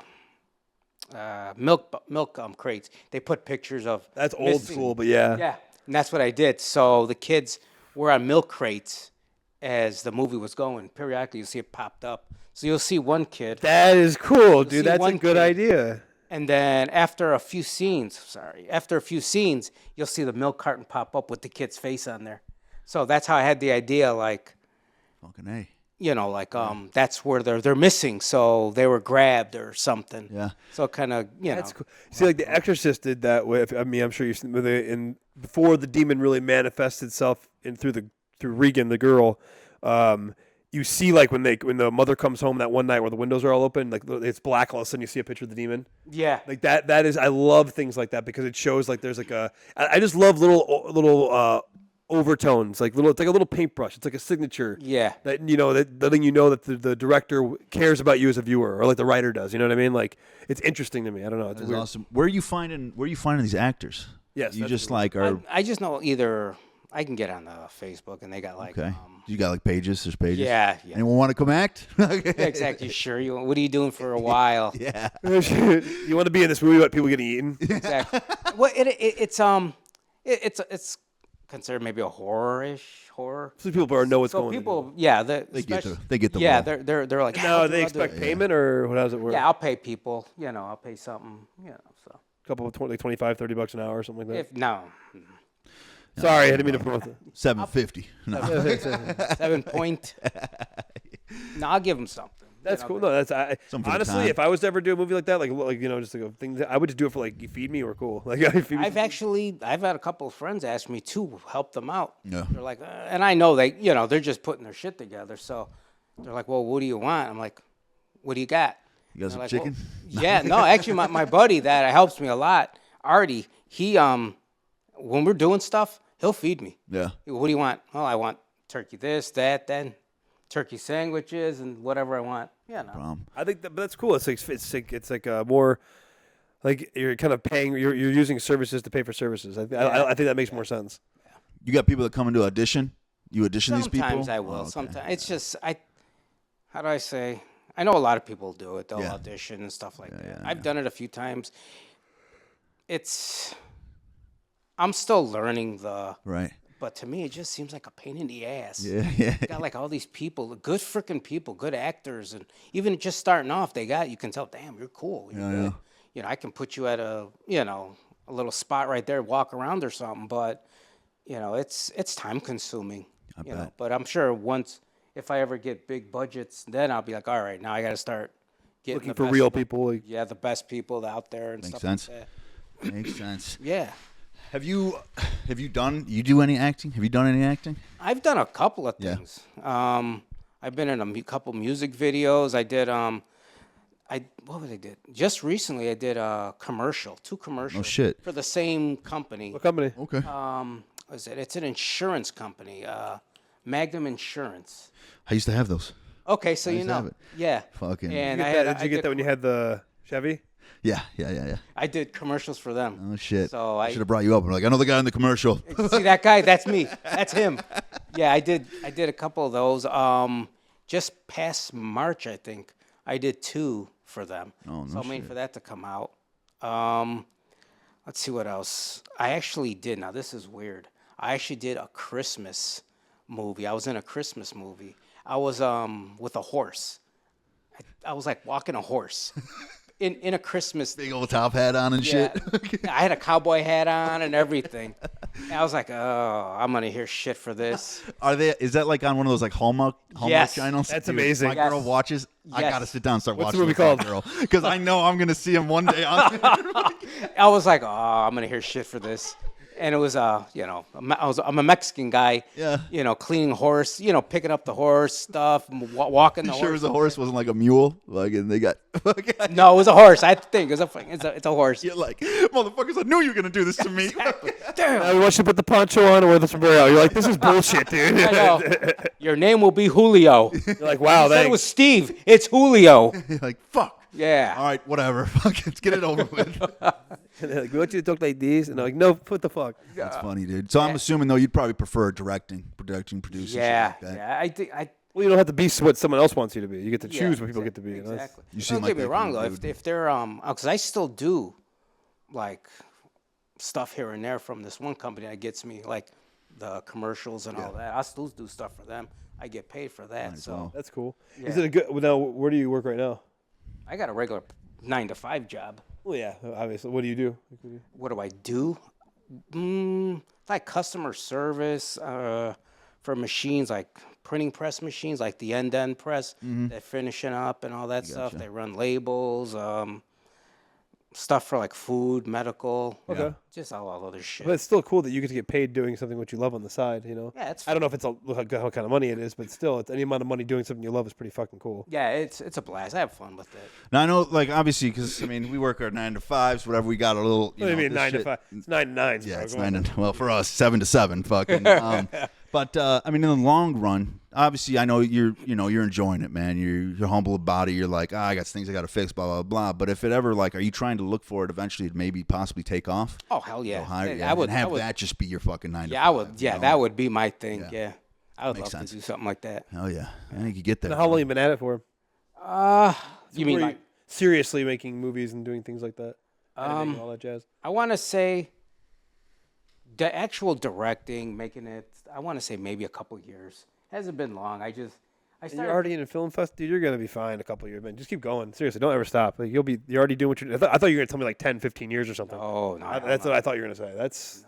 milk crates? They put pictures of That's old missing- school, but yeah. Yeah, and that's what I did. So the kids were on milk crates as the movie was going. Periodically, you see it popped up. So you'll see one kid, That is cool, dude. see That's a one good kid. idea. and then after a few scenes, you'll see the milk carton pop up with the kid's face on there. So that's how I had the idea, like, Fucking A. you know, like that's where they're missing, so they were grabbed or something. Yeah. So kind of, you That's know. cool. See, like The Exorcist did that with. I mean, I'm sure you've seen with it in before the demon really manifests itself through Regan, the girl. You see, like when the mother comes home that one night where the windows are all open, like it's black. All of a sudden, you see a picture of the demon. Yeah. Like that is. I love things like that because it shows like there's like a. I just love little overtones, like it's like a little paintbrush. It's like a signature. Yeah. That that letting you know that the director cares about you as a viewer, or like the writer does. You know what I mean? Like it's interesting to me. I don't know. It's That's weird. awesome. Where are you finding these actors? Yes, You that's just cool. like are I just know either I can get on Facebook and they got like okay. You got like pages. There's pages. yeah. Anyone want to come act? Okay. Exactly. Sure. What are you doing for a while? Yeah. You want to be in this movie about people getting eaten? Exactly. Well, it's considered maybe a horror. So people know what's So going on. people, yeah, They get the yeah, role. they're like, No, "I'll they do expect it." payment, or how does it work? Yeah, I'll pay people. You know, I'll pay something. You know, so A couple of $25-$30 an hour or something like that. if no, Sorry, I didn't mean to promote that. $750. No. 7 point. No, I'll give them something. That's You know, cool. No, that's Something for the honestly, time. if I was to ever do a movie like that, like just like a thing, I would just do it for like you feed me or cool. Like you feed me. I've had a couple of friends ask me to help them out. Yeah. They're like, and I know they're just putting their shit together. So they're like, well, what do you want? I'm like, what do you got? You got And some they're like, chicken? well, yeah, no, actually, my buddy that helps me a lot, Artie, he when we're doing stuff, he'll feed me. Yeah. What do you want? Oh, I want turkey this, that, then turkey sandwiches and whatever I want. Yeah, no. I think but that's cool. It's like a more like you're kind of paying. You're using services to pay for services. I think that makes more sense. You got people that come into audition. You audition these people. Sometimes I will. Oh, okay. Sometimes it's just how do I say? I know a lot of people do it. They'll Yeah. audition and stuff like that. yeah, I've done it a few times. I'm still learning the Right. But to me, it just seems like a pain in the ass. Yeah. You got like all these people, good freaking people, good actors, and even just starting off, you can tell, damn, you're cool. You're good. You know, I can put you at a little spot right there, walk around or something. But you know, it's time consuming. I bet. But I'm sure if I ever get big budgets, then I'll be like, all right, now I got to start getting Looking for real people. Like, the best people out there and Makes stuff sense. like that. Makes sense. Yeah. Have you do any acting? Have you done any acting? I've done a couple of Yeah. things. I've been in a couple music videos. I did what was I did? Just recently I did a commercial, 2 commercials. Oh, shit. For the same company. what company? Okay. What is it? It's an insurance company, Magnum Insurance. I used to have those. Okay, so you used to have know. it. Yeah. Fucking. And Did you get that when you had the Chevy? Yeah. I did commercials for them. Oh shit. So I should have brought you up. I'm like, I know the guy in the commercial. See that guy? That's me. That's him. Yeah, I did a couple of those. Just past March, I think I did 2 for them. Oh, no So I'm waiting shit. for that to come out. Let's see what else. I actually did. Now this is weird. I actually did a Christmas movie. I was in a Christmas movie. I was with a horse. I was like walking a horse. In a Christmas Big old top hat on and yeah, shit. I had a cowboy hat on and everything. And I was like, oh, I'm gonna hear shit for this. Is that like on one of those like Hallmark Yes. channels? That's Dude, amazing. My Yes. girl watches. I Yes. gotta sit down and start What's the watching movie with my called? girl because I know I'm gonna see him one day. I was like, oh, I'm gonna hear shit for this. And it was, I'm a Mexican guy, Yeah. Cleaning horse, picking up the horse stuff, walking the You horse. sure the horse wasn't like a mule? Like, and they got. No, it was a horse. I think it's a horse. You're like, motherfuckers! I knew you were gonna do this to me. Damn. I want you to put the poncho on and wear the sombrero. You're like, this is bullshit, dude. I know. Your name will be Julio. You're like, wow, I said it thanks. was Steve. It's Julio. You're like, fuck. Yeah. All right, whatever. Let's get it over with. And they're like, we want you to talk like this. And I'm like, no, what the fuck? That's funny, dude. So I'm assuming though you'd probably prefer producing, producing. Yeah. Shit like that. Yeah. I think Well, you don't have to be what someone else wants you to be. You get to choose what people get to be. Exactly. You seem Don't like get me that wrong kind though. of If they're because I still do like stuff here and there from this one company that gets me like the commercials and all that. I still do stuff for them. I get paid for that. Might as So well. That's cool. Yeah. Is it a good? Well, now, where do you work right now? I got a regular 9-to-5 job. Well, yeah, obviously. What do you do? What do I do? Like customer service for machines, like printing press machines, like the end press. They're finishing up and all that stuff. They run labels, stuff for like food, medical. Okay. Just all other shit. But it's still cool that you get to get paid doing something what you love on the side. You know. Yeah, it's I don't know if it's what kind of money it is, but still, it's any amount of money doing something you love is pretty fucking cool. Yeah, it's a blast. I have fun with it. Now I know, like obviously, because I mean, we work our 9-to-5s, whatever. We got a little. What do you mean this 9 to shit- 5? It's 9 to 9. Yeah, it's 9 to well for us 7 to 7. Fucking. But I mean, in the long run, obviously, I know you're enjoying it, man. You're humble about it. You're like, I got things I got to fix, blah blah blah. But if it ever like, are you trying to look for it eventually to maybe possibly take off? Oh hell yeah! Go higher, I would and have I would, that just be your fucking 9 to 5. Yeah, I would. Yeah, you know? that would be my thing. Yeah. Yeah, I would Makes love sense. to do something like that. Hell yeah, I think you get there. Now, how long you been at it for? You mean Were like? seriously making movies and doing things like that? Editing and all that jazz. I want to say the actual directing, making it. I want to say maybe a couple years. Hasn't been long. I And started. you're already in a film fest, dude. You're gonna be fine in a couple of years, man. Just keep going. Seriously, don't ever stop. Like, you're already doing what you're. I thought you were gonna tell me like 10, 15 years or something. Oh no, That's what I thought you were gonna say. That's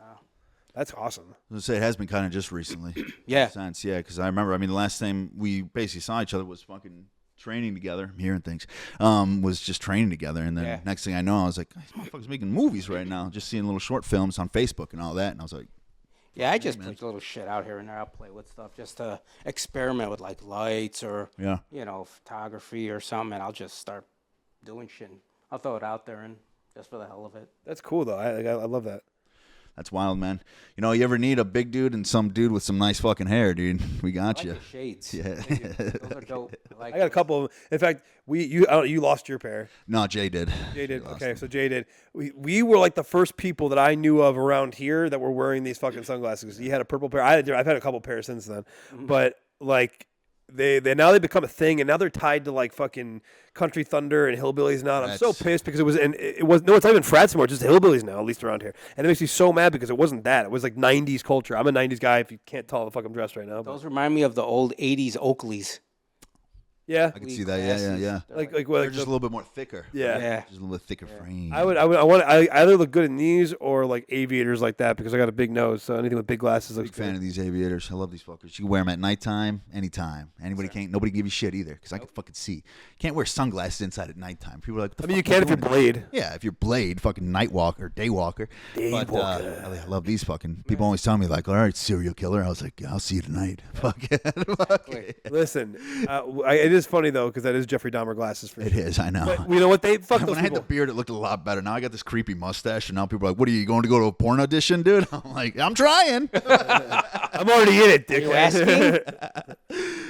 awesome. I was gonna say it has been kind of just recently. Yeah. In a sense, yeah, because I remember. I mean, the last time we basically saw each other was fucking training together. I'm hearing things. Was just training together, and then Yeah. next thing I know, I was like, this motherfucker's making movies right now. Just seeing little short films on Facebook and all that, and I was like, Yeah, I just put a little shit out here and there. I'll play with stuff just to experiment with like lights or yeah. photography or something, and I'll just start doing shit. I'll throw it out there and just for the hell of it. That's cool though. I love that. That's wild, man. You know, you ever need a big dude and some dude with some nice fucking hair, dude? We I got like you. the shades. Yeah. Those are dope. I got a couple of them. In fact, you lost your pair. No, Jay did. Jay did. lost Okay, them. so Jay did. We were like the first people that I knew of around here that were wearing these fucking sunglasses. He had a purple pair. I've had a couple pairs since then, but like they now they become a thing, and now they're tied to like fucking Country Thunder and Hillbillies now. And I'm so pissed because it was no, it's not even frats anymore, just Hillbillies now, at least around here. And it makes me so mad because it wasn't that. It was like 90s culture. I'm a 90s guy if you can't tell the fuck I'm dressed right now. Those remind me of the old 80s Oakleys. Yeah, I can see that. Yeah. Like They're just a little bit more thicker. Yeah. Just a little bit thicker frame. I either look good in these or like aviators like that because I got a big nose. So anything with big glasses looks Big good. fan of these aviators. I love these fuckers. You can wear them at nighttime, anytime. Nobody give you shit either because I can fucking see. You can't wear sunglasses inside at nighttime. People are like, what the I mean, you fuck can are if you're doing? Blade. Yeah, if you're Blade, fucking night walker, day walker. But I love these fucking. People always tell me like, all right, serial killer. I was like, yeah, I'll see you tonight. Fuck it. Listen, it is funny though because that is Jeffrey Dahmer glasses for It is, I know. But you know what? Fuck when those I had people. the beard, it looked a lot better. Now I got this creepy mustache, and now people are like, "What are you going to go to a porn audition, dude?" I'm like, "I'm trying." I'm already in it, dick. You asking?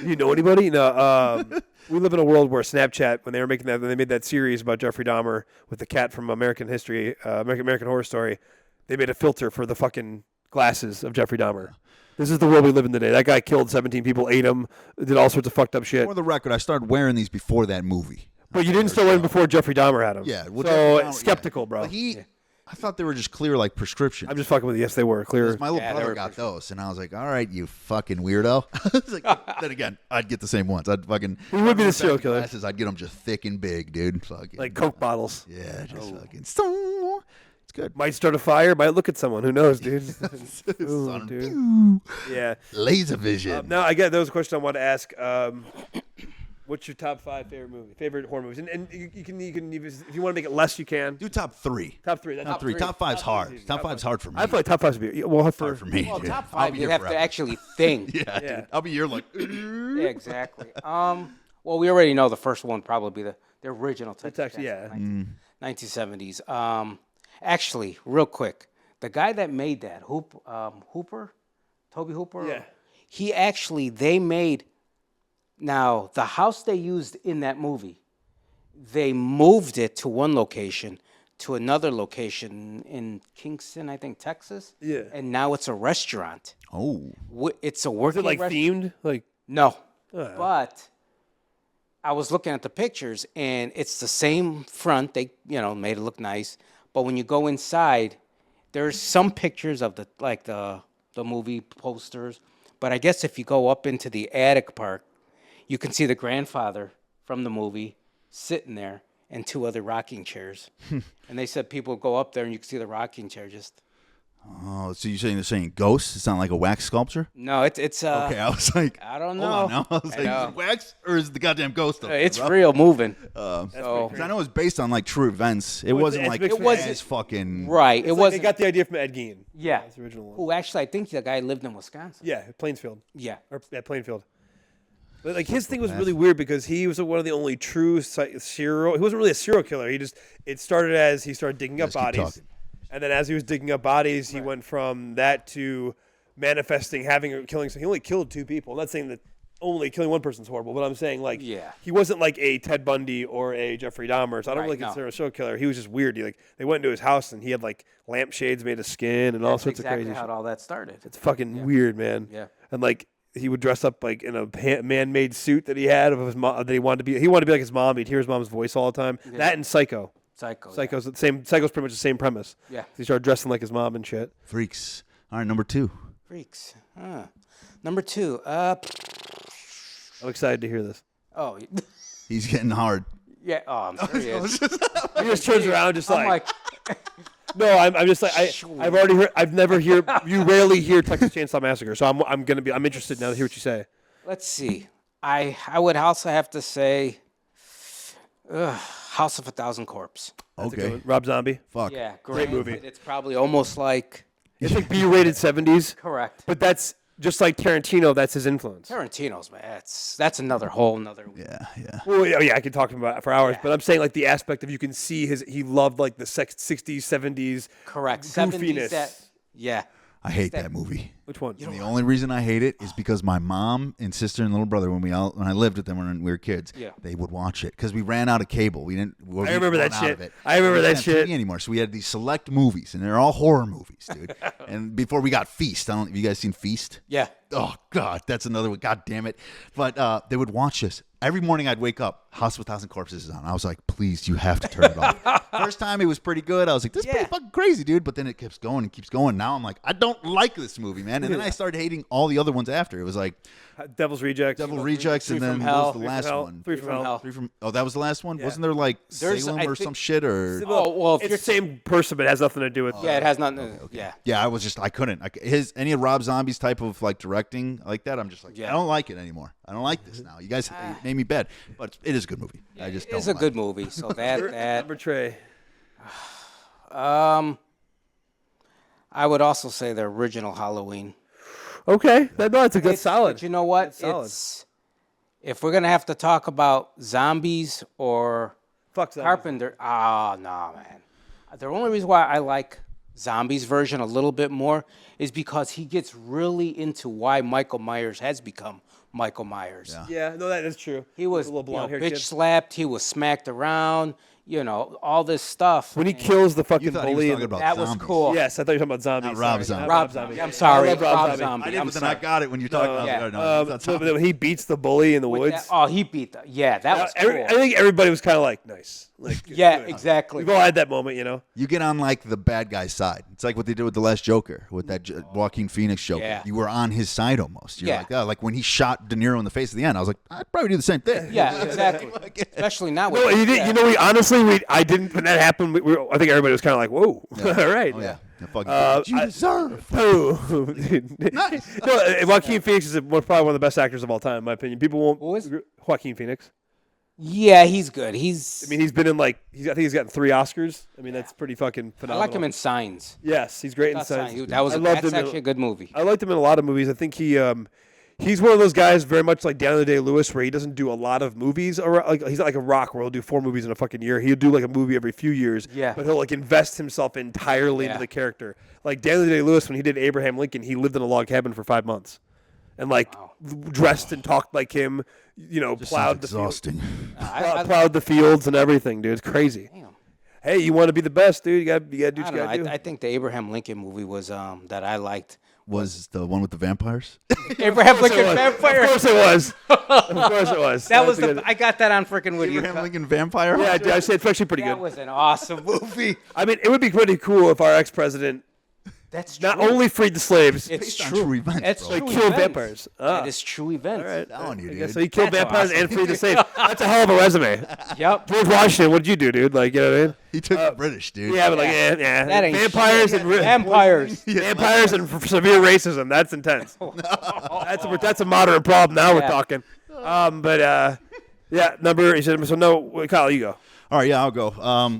You know anybody? No. We live in a world where Snapchat, when they made that series about Jeffrey Dahmer with the cat from American History, American Horror Story, they made a filter for the fucking glasses of Jeffrey Dahmer. This is the world we live in today. That guy killed 17 people, ate them, did all sorts of fucked up shit. For the record, I started wearing these before that movie. But you didn't start wearing before Jeffrey Dahmer had them. Yeah. Well, so Dahmer, skeptical, bro. But I thought they were just clear like prescriptions. I'm just fucking with you. Yes, they were clear. My little brother got those, and I was like, "All right, you fucking weirdo." I was like, then again, I'd get the same ones. I'd fucking. Who would be the serial killer? Glasses, I'd get them just thick and big, dude. Fucking Like Coke bottles. Yeah, just fucking. It's good. Might start a fire. Might look at someone. Who knows, dude? Ooh, dude. Yeah. Laser vision. Now, again, that was a question I wanted to ask. What's your top 5 favorite horror movies? And you can if you want to make it less, you can. Do top 3. Top 3. Top 3. Top 5's hard. Top 5's hard for me. I feel like top 5's would be hard for me. Well, dude. top I'll 5, be you here have forever. to actually think. Yeah, dude. I'll be here like. Yeah, exactly. Well, we already know the first one probably the original. It's actually, 1970s. Actually, real quick, the guy that made that, Hooper, Toby Hooper. Yeah. They made. Now, the house they used in that movie, they moved it to one location to another location in Kingston, I think, Texas. Yeah. And now it's a restaurant. Oh. It's a Is working it like themed? Like No. But I was looking at the pictures, and it's the same front. They, made it look nice. But when you go inside, there's some pictures of the movie posters. But I guess if you go up into the attic part, you can see the grandfather from the movie sitting there and 2 other rocking chairs. And they said people go up there and you can see the rocking chair just. Oh, so you're saying ghosts? It's not like a wax sculpture? No, it's okay, I was like, I don't hold on know. now. I was like, is it wax or is it the goddamn ghost? It's real moving. So, I know it's based on like true events. It wasn't like it wasn't as fucking right. It was. They got the idea from Ed Gein. Yeah. That's the original one. Who actually? I think the guy lived in Wisconsin. Yeah, Plainsfield. Yeah. Or Plainfield. But like his thing was really weird because he was one of the only true serial. He wasn't really a serial killer. It started as he started digging up bodies, and then as he was digging up bodies, he went from that to manifesting killing. So he only killed 2 people. I'm not saying that only killing one person's horrible, but I'm saying like he wasn't like a Ted Bundy or a Jeffrey Dahmer. So I don't really consider him a serial killer. He was just weird. They went into his house and he had like lampshades made of skin and all sorts of crazy shit. Exactly how all that started. It's fucking weird, man. Yeah. And like he would dress up like in a man-made suit that he had of his mom that he wanted to be. He wanted to be like his mom. He'd hear his mom's voice all the time. Yeah. That and Psycho. Psycho's the same. Psycho's pretty much the same premise. Yeah. He started dressing like his mom and shit. Freaks. All right, number 2. Freaks. Number 2. I'm excited to hear this. Oh. He's getting hard. Yeah. Oh, I'm sure he is. He just turns around just like. No, I'm just like I've already heard. I've never hear. You rarely hear Texas Chainsaw Massacre, so I'm interested now to hear what you say. Let's see. I would also have to say, House of a Thousand Corpses. Okay. Rob Zombie. Fuck. Yeah, great movie. It's probably almost like. It's like B-rated 70s. Correct. But that's just like Tarantino. That's his influence. Tarantino's, man. That's another whole nother. Yeah. Well, yeah, I could talk to him about it for hours, but I'm saying like the aspect of you can see he loved like the 60s, 70s. Correct. Goofiness. 70s. Yeah. I hate that movie. Which one? And the only reason I hate it is because my mom and sister and little brother, when I lived with them when we were kids, they would watch it because we ran out of cable. We didn't. I remember that shit. I remember that shit anymore. So we had these select movies, and they're all horror movies, dude. And before we got Feast, have you guys seen Feast? Yeah. Oh God, that's another one. God damn it! But they would watch this every morning. I'd wake up, House of a Thousand Corpses is on. I was like, please, you have to turn it off. First time it was pretty good. I was like, this is pretty fucking crazy, dude. But then it keeps going and keeps going. Now I'm like, I don't like this movie, man. And then I started hating all the other ones after. It was like Devil's Rejects, and then what was the last one? Three from Hell. Oh, that was the last one. Wasn't there like Salem or some shit or? Oh well, it's the same person, but it has nothing to do with. It has nothing. Yeah, I couldn't. Any of Rob Zombie's type of like directing like that. I'm just like, I don't like it anymore. I don't like this now. You guys made me bad, but it is a good movie. I just don't. It's a good movie. So that number Trey. I would also say the original Halloween. Okay, that's solid. But you know what? It's if we're gonna have to talk about zombies or Carpenter. Oh no, man. The only reason why I like Zombies version a little bit more is because he gets really into why Michael Myers has become Michael Myers. Yeah, no, that is true. He was a little blonde hair kid. bitch slapped. He was smacked around. All this stuff. When he kills the fucking bully, that was cool. Yes, I thought you were talking about zombies. Rob Zombie. Rob Zombie. I'm sorry, Rob Zombie. I did, but then I got it when you're talking. When he beats the bully in the woods. He beat that. Yeah, that was cool. I think everybody was kind of like nice. Exactly. We've all had that moment, You get on like the bad guy's side. It's like what they did with the last Joker, with that Joaquin Phoenix Joker. Yeah. You were on his side almost. You're like, like when he shot De Niro in the face at the end, I was like, I'd probably do the same thing. Yeah, exactly. Especially now. No, you did. I didn't. When that happened, I think everybody was kind of like, "Whoa, all right." Oh, yeah. You deserve. Nice. No, Joaquin Phoenix is probably one of the best actors of all time, in my opinion. People won't. Who is Joaquin Phoenix? Yeah, he's good. He's been in I think he's gotten 3 Oscars. That's pretty fucking phenomenal. I like him in Signs. Yes, he's great in Signs. That's actually a good movie. I liked him in a lot of movies. I think he's one of those guys very much like Daniel Day-Lewis where he doesn't do a lot of movies. He's not like a Rock where he'll do 4 movies in a fucking year. He'll do like a movie every few years. Yeah. But he'll invest himself entirely into the character. Like Daniel Day-Lewis, when he did Abraham Lincoln, he lived in a log cabin for 5 months. And dressed and talked like him, plowed the fields. Plowed the fields and everything, dude. It's crazy. Damn. Hey, you want to be the best, dude. You got to do what you got to do. I think the Abraham Lincoln movie was that I liked. Was the one with the vampires? Abraham Lincoln Vampire. Of course it was. Of course it was. That was I got that on freaking video. Abraham Lincoln Vampire? Yeah, dude, I said it's actually pretty good. That was an awesome movie. It would be pretty cool if our ex-president not only freed the slaves, it's true. Events, It's true. killed vampires. That is true events. All right. Dude. So he killed vampires and freed the slaves. That's a hell of a resume. Yep. George Washington, what did you do, dude? You know what I mean? He took the British, dude. Yeah, but That ain't vampires shit. and Vampires. vampires and severe racism. That's intense. That's a moderate problem. Now we're talking. Number. So no, Kyle, you go. All right, yeah, I'll go.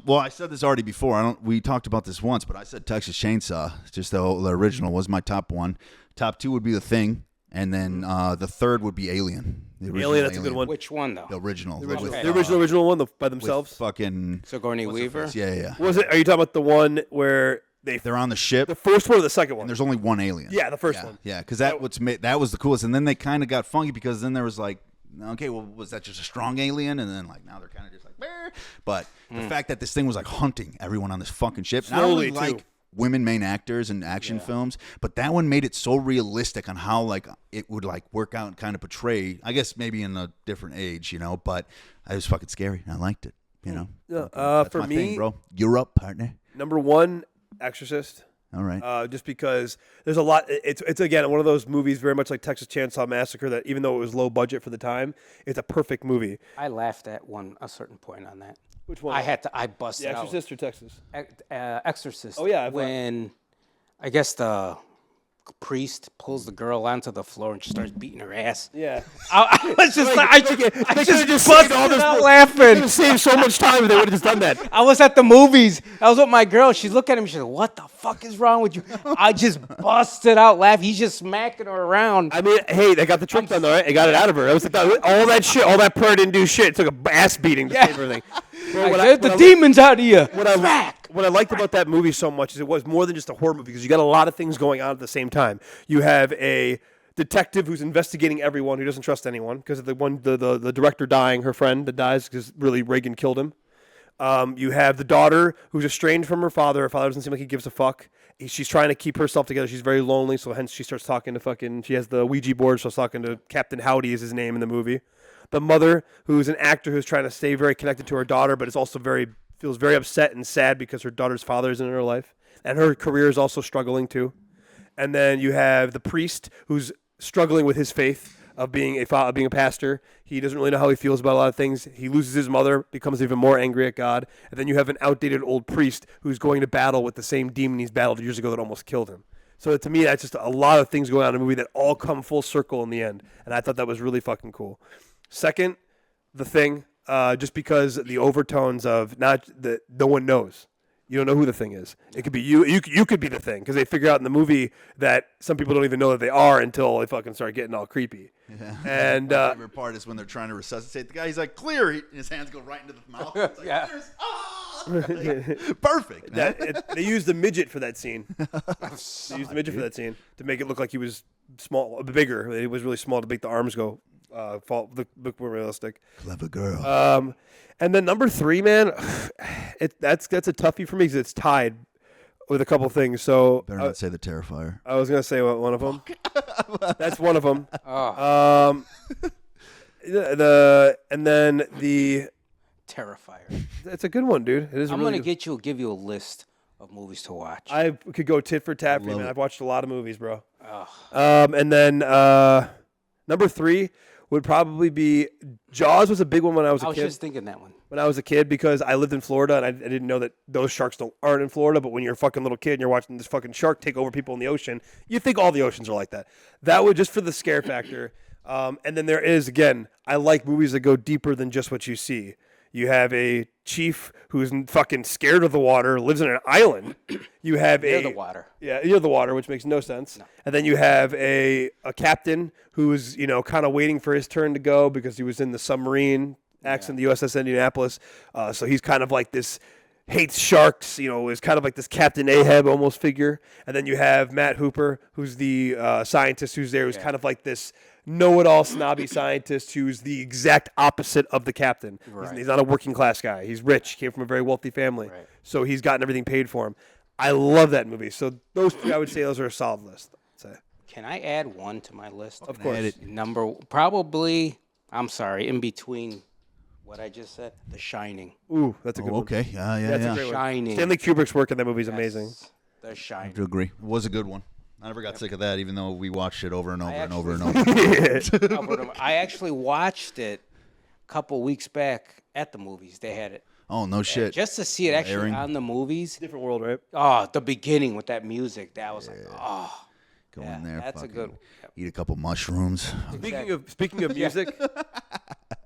Well, I said this already before. We talked about this once, but I said Texas Chainsaw. Just the original was my top 1. Top 2 would be The Thing, and then the third would be Alien. Alien, that's a good one. Which one though? The original. The original one by themselves. With fucking Sigourney Weaver. Yeah. Was it? Are you talking about the one where they're on the ship? The first one or the second one? And there's only one alien. Yeah, the first one. Yeah, because that was the coolest. And then they kind of got funky because then there was like, okay, well, was that just a strong alien? And then now they're kind of just like, Bleh. But the fact that this thing was like hunting everyone on this fucking ship. Slowly, and I don't really like women main actors in action films, but that one made it so realistic on how it would work out and kind of portray, I guess maybe in a different age, but it was fucking scary. And I liked it, That's for my me, thing, bro. You're up, partner. Number 1, Exorcist. All right. Just because there's a lot. It's again one of those movies very much like Texas Chainsaw Massacre that even though it was low budget for the time, it's a perfect movie. I laughed at a certain point on that. Which one? I busted out. Exorcist or Texas? Exorcist. Oh yeah. When I guess the priest pulls the girl onto the floor and she starts beating her ass. Yeah. I was just I just busted out laughing. Saved so much time if they would have just done that. I was at the movies. I was with my girl. She's looking at me. She's like, "What the fuck is wrong with you?" I just busted out laughing. He's just smacking her around. Hey, they got the trick done, though, right? They got it out of her. I was like, all that shit, all that prayer didn't do shit. It took a ass beating to save everything. Get the demons out of you. Smack. what I liked about that movie so much is it was more than just a horror movie because you got a lot of things going on at the same time. You have a detective who's investigating everyone who doesn't trust anyone because of the director dying, her friend that dies because really Reagan killed him. You have the daughter who's estranged from her father. Her father doesn't seem like he gives a fuck. She's trying to keep herself together. She's very lonely, so hence she starts talking to she has the Ouija board, so she's talking to Captain Howdy is his name in the movie. The mother, who's an actor who's trying to stay very connected to her daughter, but is also feels very upset and sad because her daughter's father isn't in her life. And her career is also struggling too. And then you have the priest who's struggling with his faith of being a pastor. He doesn't really know how he feels about a lot of things. He loses his mother, becomes even more angry at God. And then you have an outdated old priest who's going to battle with the same demon he's battled years ago that almost killed him. So to me, that's just a lot of things going on in a movie that all come full circle in the end. And I thought that was really fucking cool. Second, The Thing, just because the overtones of no one knows. You don't know who the Thing is. It could be you. You could be the Thing because they figure out in the movie that some people don't even know that they are until they fucking start getting all creepy. Yeah. And my favorite part is when they're trying to resuscitate the guy. He's like, clear. And his hands go right into the mouth. It's like, Yeah. Perfect. They used the midget for that scene. They used the midget for that scene to make it look like he was bigger. It was really small to make the arms go look more realistic. Clever girl. And then number 3, man, that's a toughie for me because it's tied with a couple things. So Better not say the Terrifier. I was gonna say one of them. That's one of them. Oh. And then the Terrifier. It's a good one, dude. It is. I'm really gonna give you a list of movies to watch. I could go tit for tat for you, man. it. I've watched a lot of movies, bro. Oh. And then number 3 would probably be Jaws. Was a big one when I was a kid. I was just thinking that one. When I was a kid, because I lived in Florida and I didn't know that those sharks aren't in Florida. But when you're a fucking little kid and you're watching this fucking shark take over people in the ocean, you think all the oceans are like that. That would just for the scare factor. And then there is, again, I like movies that go deeper than just what you see. You have a chief who's fucking scared of the water, lives on an island. You have Near the water. Yeah, near the water, which makes no sense. No. And then you have a captain who's, kind of waiting for his turn to go because he was in the submarine accident, the USS Indianapolis. So he's kind of like this, hates sharks, is kind of like this Captain Ahab almost figure. And then you have Matt Hooper, who's the scientist who's there, who's kind of like this know-it-all snobby scientist who's the exact opposite of the captain. Right. He's not a working class guy. He's rich. Came from a very wealthy family. Right. So he's gotten everything paid for him. I love that movie. So those 3, I would say those are a solid list. Can I add one to my list? Of course. In between what I just said, The Shining. Ooh, that's a good one. Okay. Yeah. That's a great one. Shining. Stanley Kubrick's work in that movie is amazing. The I Shining. have to agree. It was a good one. I never got sick of that, even though we watched it over and over and over and over. I actually watched it a couple weeks back at the movies. They had it. Oh, no shit. Just to see it actually Airing. on the movies. Different world, right? Oh, the beginning with that music. That was Go in there. That's a good one. Yep. Eat a couple mushrooms. Speaking of music,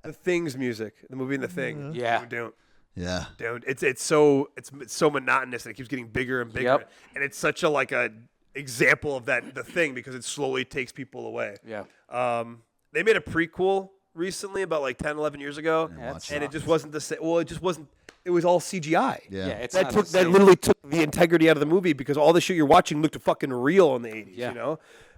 The Thing's music, the movie and The Thing. Yeah. Yeah. Dude, it's so monotonous and it keeps getting bigger and bigger. Yep. And it's such a example of The Thing because it slowly takes people away. Yeah. They made a prequel recently about 10, 11 years ago, and it just wasn't the same. Well, it just wasn't. It was all CGI. Yeah. That literally took the integrity out of the movie because all the shit you're watching looked fucking real in the 80s. Yeah.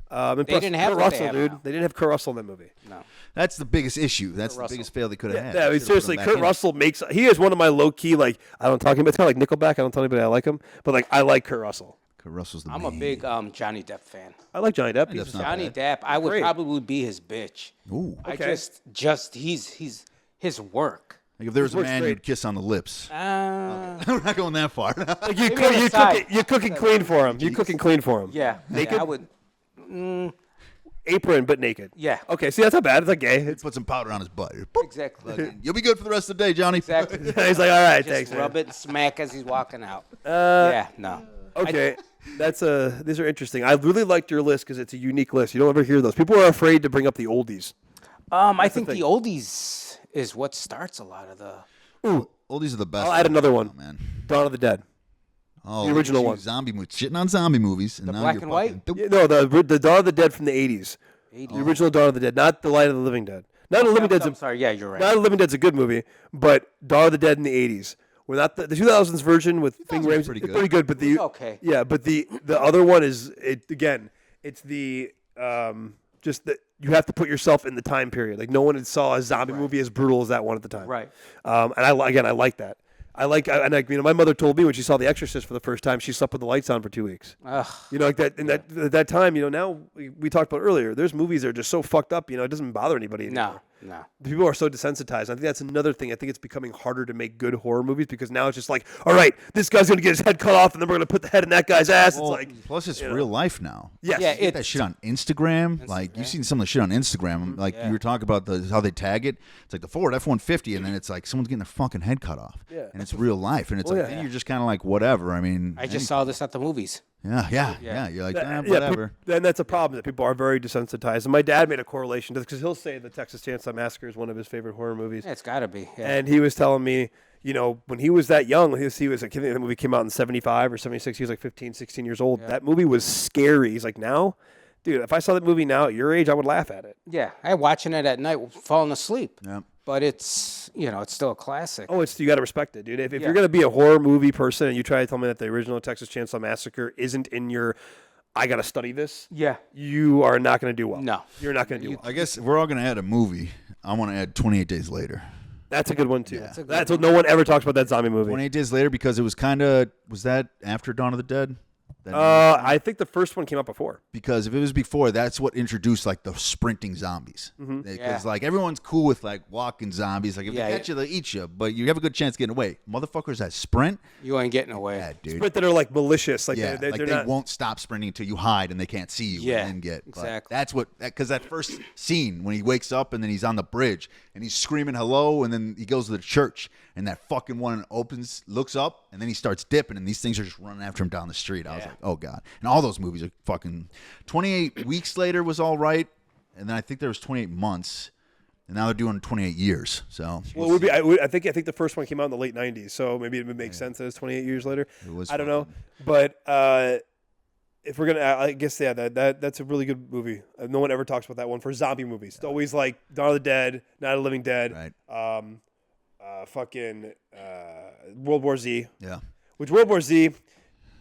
And They didn't have Kurt what they Russell, have dude. now. They didn't have Kurt Russell in that movie. No. That's the biggest issue. That's the Russell. biggest fail they could have had. Yeah, They should've seriously, put him back Kurt in. Russell he is one of my low key it's kind of like Nickelback. I don't tell anybody I like him, but I like Kurt Russell. Kurt Russell's the I'm a big Johnny Depp fan. I like Johnny Depp. Depp's not Johnny bad. Depp, I would Great. probably be his bitch. Ooh. I Okay. just he's his work. Like if there was a works man great. you'd kiss on the lips. Uh, We're not going that far. You're cooking clean for him. You're cooking clean for him. yeah, Naked? yeah, I would. Apron, but naked. Yeah. Okay, see, that's not bad. It's not gay. Put some powder on his butt. Boop. Exactly. You'll be good for the rest of the day, Johnny. Exactly. He's like, all right, Just thanks. rub Man. it and smack as he's walking out. Yeah, no. Okay, these are interesting. I really liked your list because it's a unique list. You don't ever hear those. People are afraid to bring up the oldies. I think the oldies is what starts a lot of the. Ooh, oldies are the best. I'll add another one. Oh, man. Dawn of the Dead. Oh, The original you one. Zombie movies. Shitting on zombie movies. And The now black you're and white? fucking- Yeah, no, the Dawn of the Dead from the 80s. The original Dawn of the Dead, not the Light of the Living Dead. Not the Living Dead's I'm sorry. Yeah, you're right. Night of the Living Dead's a good movie, but Dawn of the Dead in the 80s Without the 2000s version with Ving Rhames, pretty it's good. pretty good. But the okay. Yeah, but the other one is again. It's the just that you have to put yourself in the time period. Like no one had saw a zombie movie as brutal as that one at the time. Right. And I like that. My mother told me when she saw The Exorcist for the first time, she slept with the lights on for 2 weeks. Ugh. You know, like that. And at that time, now we talked about earlier. There's movies that are just so fucked up. It doesn't bother anybody anymore. No. People are so desensitized. I think that's another thing. I think it's becoming harder to make good horror movies because now it's just like, all right, this guy's gonna get his head cut off, and then we're gonna put the head in that guy's ass. Well, it's like, plus it's real life now. yes. Yeah, You get that shit on Instagram. Like you've seen some of the shit on Instagram. Like you were talking about how they tag it. It's like the Ford F-150, and then it's like someone's getting their fucking head cut off. Yeah. And it's real life, and it's then you're just kind of like whatever. I mean, I just saw this at the movies. Yeah. You're like whatever. Then that's a problem that people are very desensitized. And my dad made a correlation to this because he'll say the Texas Chainsaw Massacre is one of his favorite horror movies. Yeah, it's got to be. Yeah. And he was telling me, when he was that young, he was like, the movie came out in 75 or 76. He was like 15, 16 years old. Yeah. That movie was scary. He's like, now, dude, if I saw that movie now at your age, I would laugh at it. Yeah, I watching it at night, falling asleep. Yeah. But it's it's still a classic. Oh, you got to respect it, dude. If you're gonna be a horror movie person and you try to tell me that the original Texas Chainsaw Massacre isn't in your, I gotta study this. Yeah. You are not gonna do well. No, you're not gonna do well. I guess if we're all gonna add a movie, I want to add 28 Days Later. That's a good one too. Yeah. That's what no one ever talks about, that zombie movie. 28 Days Later, because it was was that after Dawn of the Dead? I think the first one came out before. Because if it was before, that's what introduced like the sprinting zombies. Because like everyone's cool with like walking zombies. Like if they catch you, they eat you. But you have a good chance getting away. Motherfuckers that sprint, you ain't getting away. Yeah, dude. Sprint that are like malicious. Like yeah, they're they not... won't stop sprinting until you hide and they can't see you. Yeah, and then get exactly. That's what, because that first scene when he wakes up and then he's on the bridge and he's screaming hello and then he goes to the church and that fucking one opens, looks up and then he starts dipping and these things are just running after him down the street. I was like, oh God. And all those movies are fucking. 28 Weeks Later was all right, and then I think there was 28 months, and now they're doing 28 years. So well, it would be. I think the first one came out in the late '90s, so maybe it would make sense that it's 28 years later. It was. I don't know, but if we're gonna, I guess that's a really good movie. No one ever talks about that one for zombie movies. It's always like Dawn of the Dead, Night of the Living Dead, right? World War Z. Yeah. Which World War Z,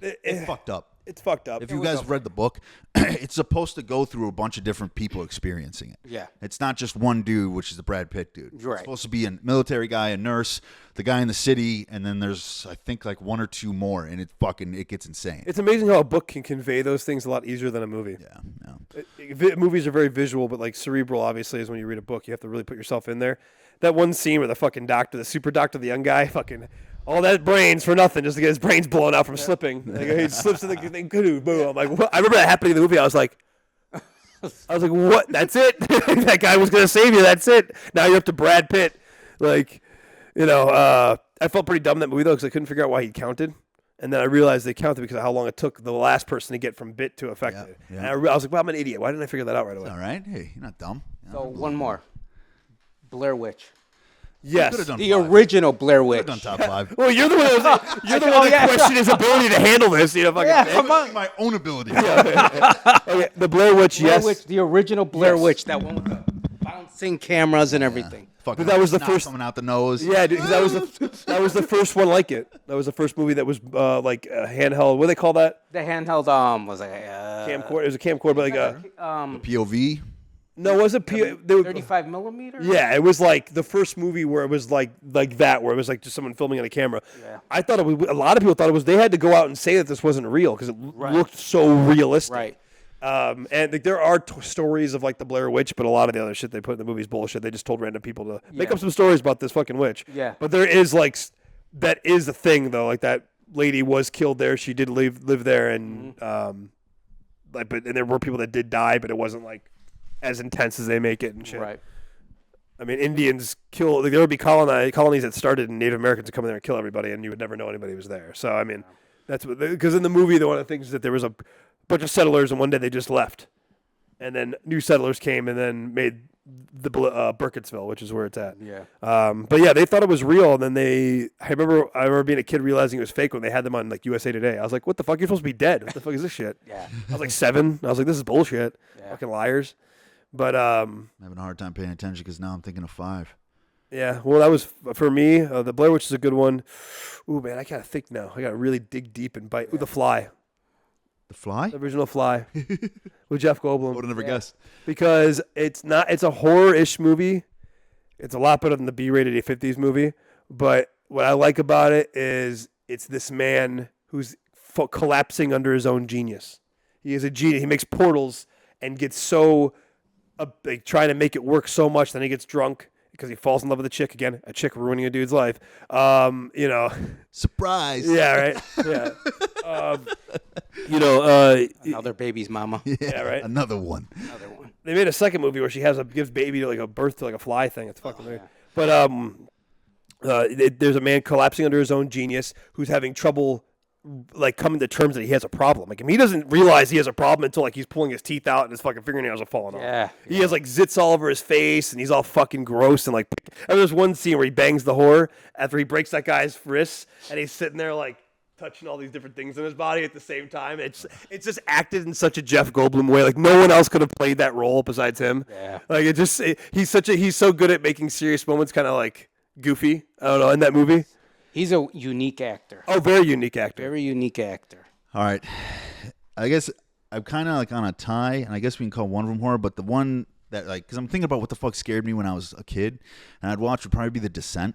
It's fucked up. It's fucked up. If you guys read the book, it's supposed to go through a bunch of different people experiencing it. Yeah. It's not just one dude, which is the Brad Pitt dude. Right. It's supposed to be a military guy, a nurse, the guy in the city, and then there's, I think, like one or two more, and it gets insane. It's amazing how a book can convey those things a lot easier than a movie. Yeah. Movies are very visual, but like cerebral, obviously, is when you read a book. You have to really put yourself in there. That one scene where the fucking doctor, the super doctor, the young guy, fucking all that brains for nothing just to get his brains blown out from slipping. Like, he slips in the thing, boom. I'm like, what? I remember that happening in the movie. I was like, what? That's it? That guy was going to save you. That's it. Now you're up to Brad Pitt. Like, I felt pretty dumb in that movie, though, because I couldn't figure out why he counted. And then I realized they counted because of how long it took the last person to get from bit to affected. Yeah. And I was like, well, I'm an idiot. Why didn't I figure that out right away? All right. Hey, you're not dumb. So one more, Blair Witch. Yes. The original Blair Witch. Done top 5. Well, you're the one that questioned his ability to handle this. Come on. My own ability. Okay, the Blair Witch, Blair yes. Witch, the original Blair Witch, that one with the bouncing cameras and everything. Fucking that was the snot first coming out the nose. Yeah, dude, 'cause that was the first one like it. That was the first movie that was like a handheld. What do they call that? The handheld was like Camcorder. It was a camcorder, but like a POV. no, was it 35 millimeter? Yeah, it was like the first movie where it was like that, where it was like just someone filming on a camera. Yeah. I thought it was. A lot of people thought it was. They had to go out and say that this wasn't real because it looked so realistic. Right. And like, there are stories of like the Blair Witch, but a lot of the other shit they put in the movie is bullshit. They just told random people to make up some stories about this fucking witch. Yeah. But there is like that is the thing though. Like that lady was killed there. She did live there, and and there were people that did die, but it wasn't like as intense as they make it and shit. Right. I mean, Indians kill. Like, there would be colonies that started, and Native Americans would come in there and kill everybody, and you would never know anybody was there. So I mean, that's what because in the movie, one of the things is that there was a bunch of settlers, and one day they just left, and then new settlers came and then made the Burkittsville, which is where it's at. Yeah. But yeah, they thought it was real, and then I remember being a kid realizing it was fake when they had them on like USA Today. I was like, what the fuck? You're supposed to be dead. What the fuck is this shit? Yeah. I was like 7. I was like, this is bullshit. Yeah. Fucking liars. But I'm having a hard time paying attention because now I'm thinking of 5. Yeah, well, that was for me. The Blair Witch is a good one. Ooh, man, I gotta think now. I gotta really dig deep and bite. Ooh, The Fly, The Fly? the original Fly, with Jeff Goldblum. Would have never guessed. Because it's a horror-ish movie. It's a lot better than the B-rated 50s movie. But what I like about it is it's this man who's collapsing under his own genius. He is a genius. He makes portals and gets so like, trying to make it work so much. Then he gets drunk because he falls in love with a chick again. A chick ruining a dude's life. You know. Surprise. Yeah. Right. Yeah. Another baby's mama. Yeah. Right. Another one. Another one. They made a second movie where she gives baby to like a birth to like a fly thing. It's fucking weird. Yeah. But there's a man collapsing under his own genius who's having trouble like coming to terms that he has a problem. Like, I mean, he doesn't realize he has a problem until like he's pulling his teeth out and his fucking fingernails are falling off. Yeah. He has like zits all over his face and he's all fucking gross and like. And there's one scene where he bangs the whore after he breaks that guy's wrists and he's sitting there like touching all these different things in his body at the same time. It's just acted in such a Jeff Goldblum way. Like no one else could have played that role besides him. Yeah. Like he's so good at making serious moments kind of like goofy. I don't know, in that movie. He's a unique actor. Oh, very unique actor. Very unique actor. All right. I guess I'm kind of like on a tie, and I guess we can call one of them horror, but the one that, like, because I'm thinking about what the fuck scared me when I was a kid, and I'd watch would probably be The Descent.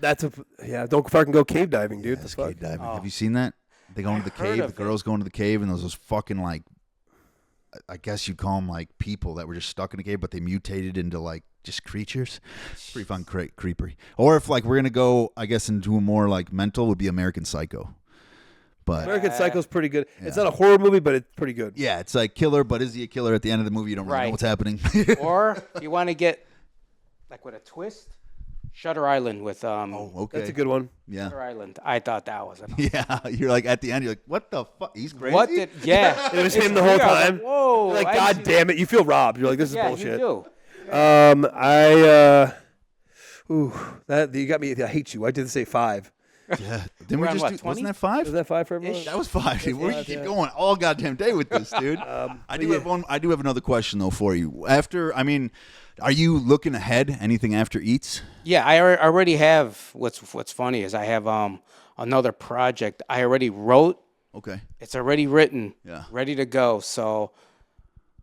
Don't fucking go cave diving, dude. That's The fuck? cave diving. Oh. Have you seen that? They go into the cave, the girls go into the cave, and those fucking, like, I guess you'd call them, like, people that were just stuck in a cave, but they mutated into, like, just creatures. It's pretty fun, creepy. Or if, like, we're going to go, I guess, into a more, like, mental, would be American Psycho. But American Psycho's pretty good. Yeah. It's not a horror movie, but it's pretty good. Yeah, it's like killer, but is he a killer at the end of the movie? You don't really know what's happening. Or if you want to get, like, with a twist, Shutter Island with okay. That's a good one. Yeah. Shutter Island. I thought that was enough. Yeah, you're like at the end, you're like, what the fuck? He's crazy. What did? Yeah, It was him the whole time. Whoa! Like, God damn it, you feel robbed. You're like, this is Yeah, bullshit. you do. You got me. I hate you. I did say 5. Yeah. Didn't We're we on just what, do? 20? Wasn't that 5? Is that 5 for everyone? That was 5. We five, keep yeah. going all goddamn day with this, dude. I do have one. I do have another question though for you. Are you looking ahead? Anything after Eats? Yeah, I already have. What's funny is I have another project I already wrote. Okay. It's already written. Yeah. Ready to go. So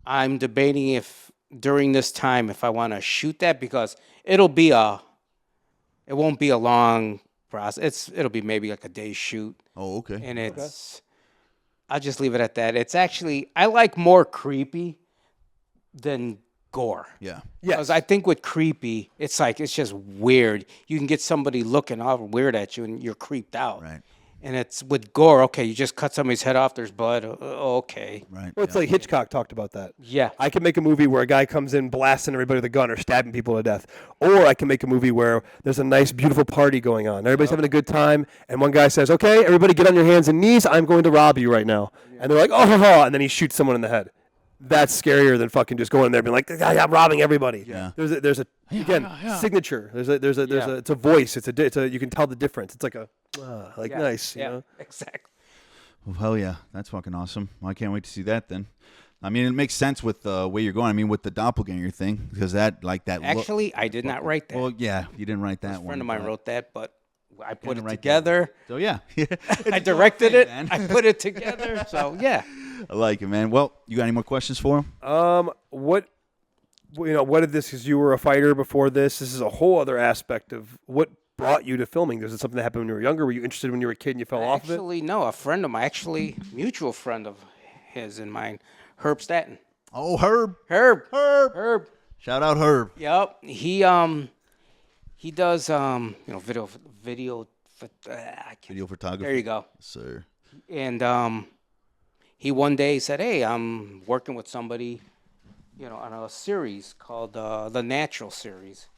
I'm debating if during this time if I want to shoot that because it won't be a long process. It'll be maybe like a day shoot. Oh, okay. And I'll just leave it at that. It's actually I like more creepy than gore. Yeah. Because I think with creepy, it's just weird. You can get somebody looking all weird at you and you're creeped out. Right. And it's with gore, okay, you just cut somebody's head off, there's blood, okay. Right. Well, it's like Hitchcock talked about that. Yeah. I can make a movie where a guy comes in blasting everybody with a gun or stabbing people to death. Or I can make a movie where there's a nice, beautiful party going on. Everybody's having a good time, and one guy says, okay, everybody get on your hands and knees. I'm going to rob you right now. And they're like, oh, and then he shoots someone in the head. That's scarier than fucking just going in there and being like, I'm robbing everybody. Yeah. There's a signature. It's a voice. It's a you can tell the difference. It's like nice. Yeah, You know? exactly. Well, hell yeah, that's fucking awesome. Well, I can't wait to see that then. I mean, it makes sense with the way you're going. I mean, with the doppelganger thing, because that. Actually, I did not write that. Well, yeah, you didn't write that A one. friend of mine wrote that, but I put it write together. So yeah, I directed it. I put it together. So yeah. I like it, man. Well, you got any more questions for him? What did this? Because you were a fighter before this. This is a whole other aspect of what brought you to filming. Was it something that happened when you were younger? Were you interested when you were a kid and you fell off of it? Actually, no. A friend of mine, mutual friend of his and mine, Herb Staten. Oh, Herb. Herb. Shout out Herb. Yep. He does video photography. There you go. Yes, sir. And he one day said, "Hey, I'm working with somebody, on a series called the Natural series,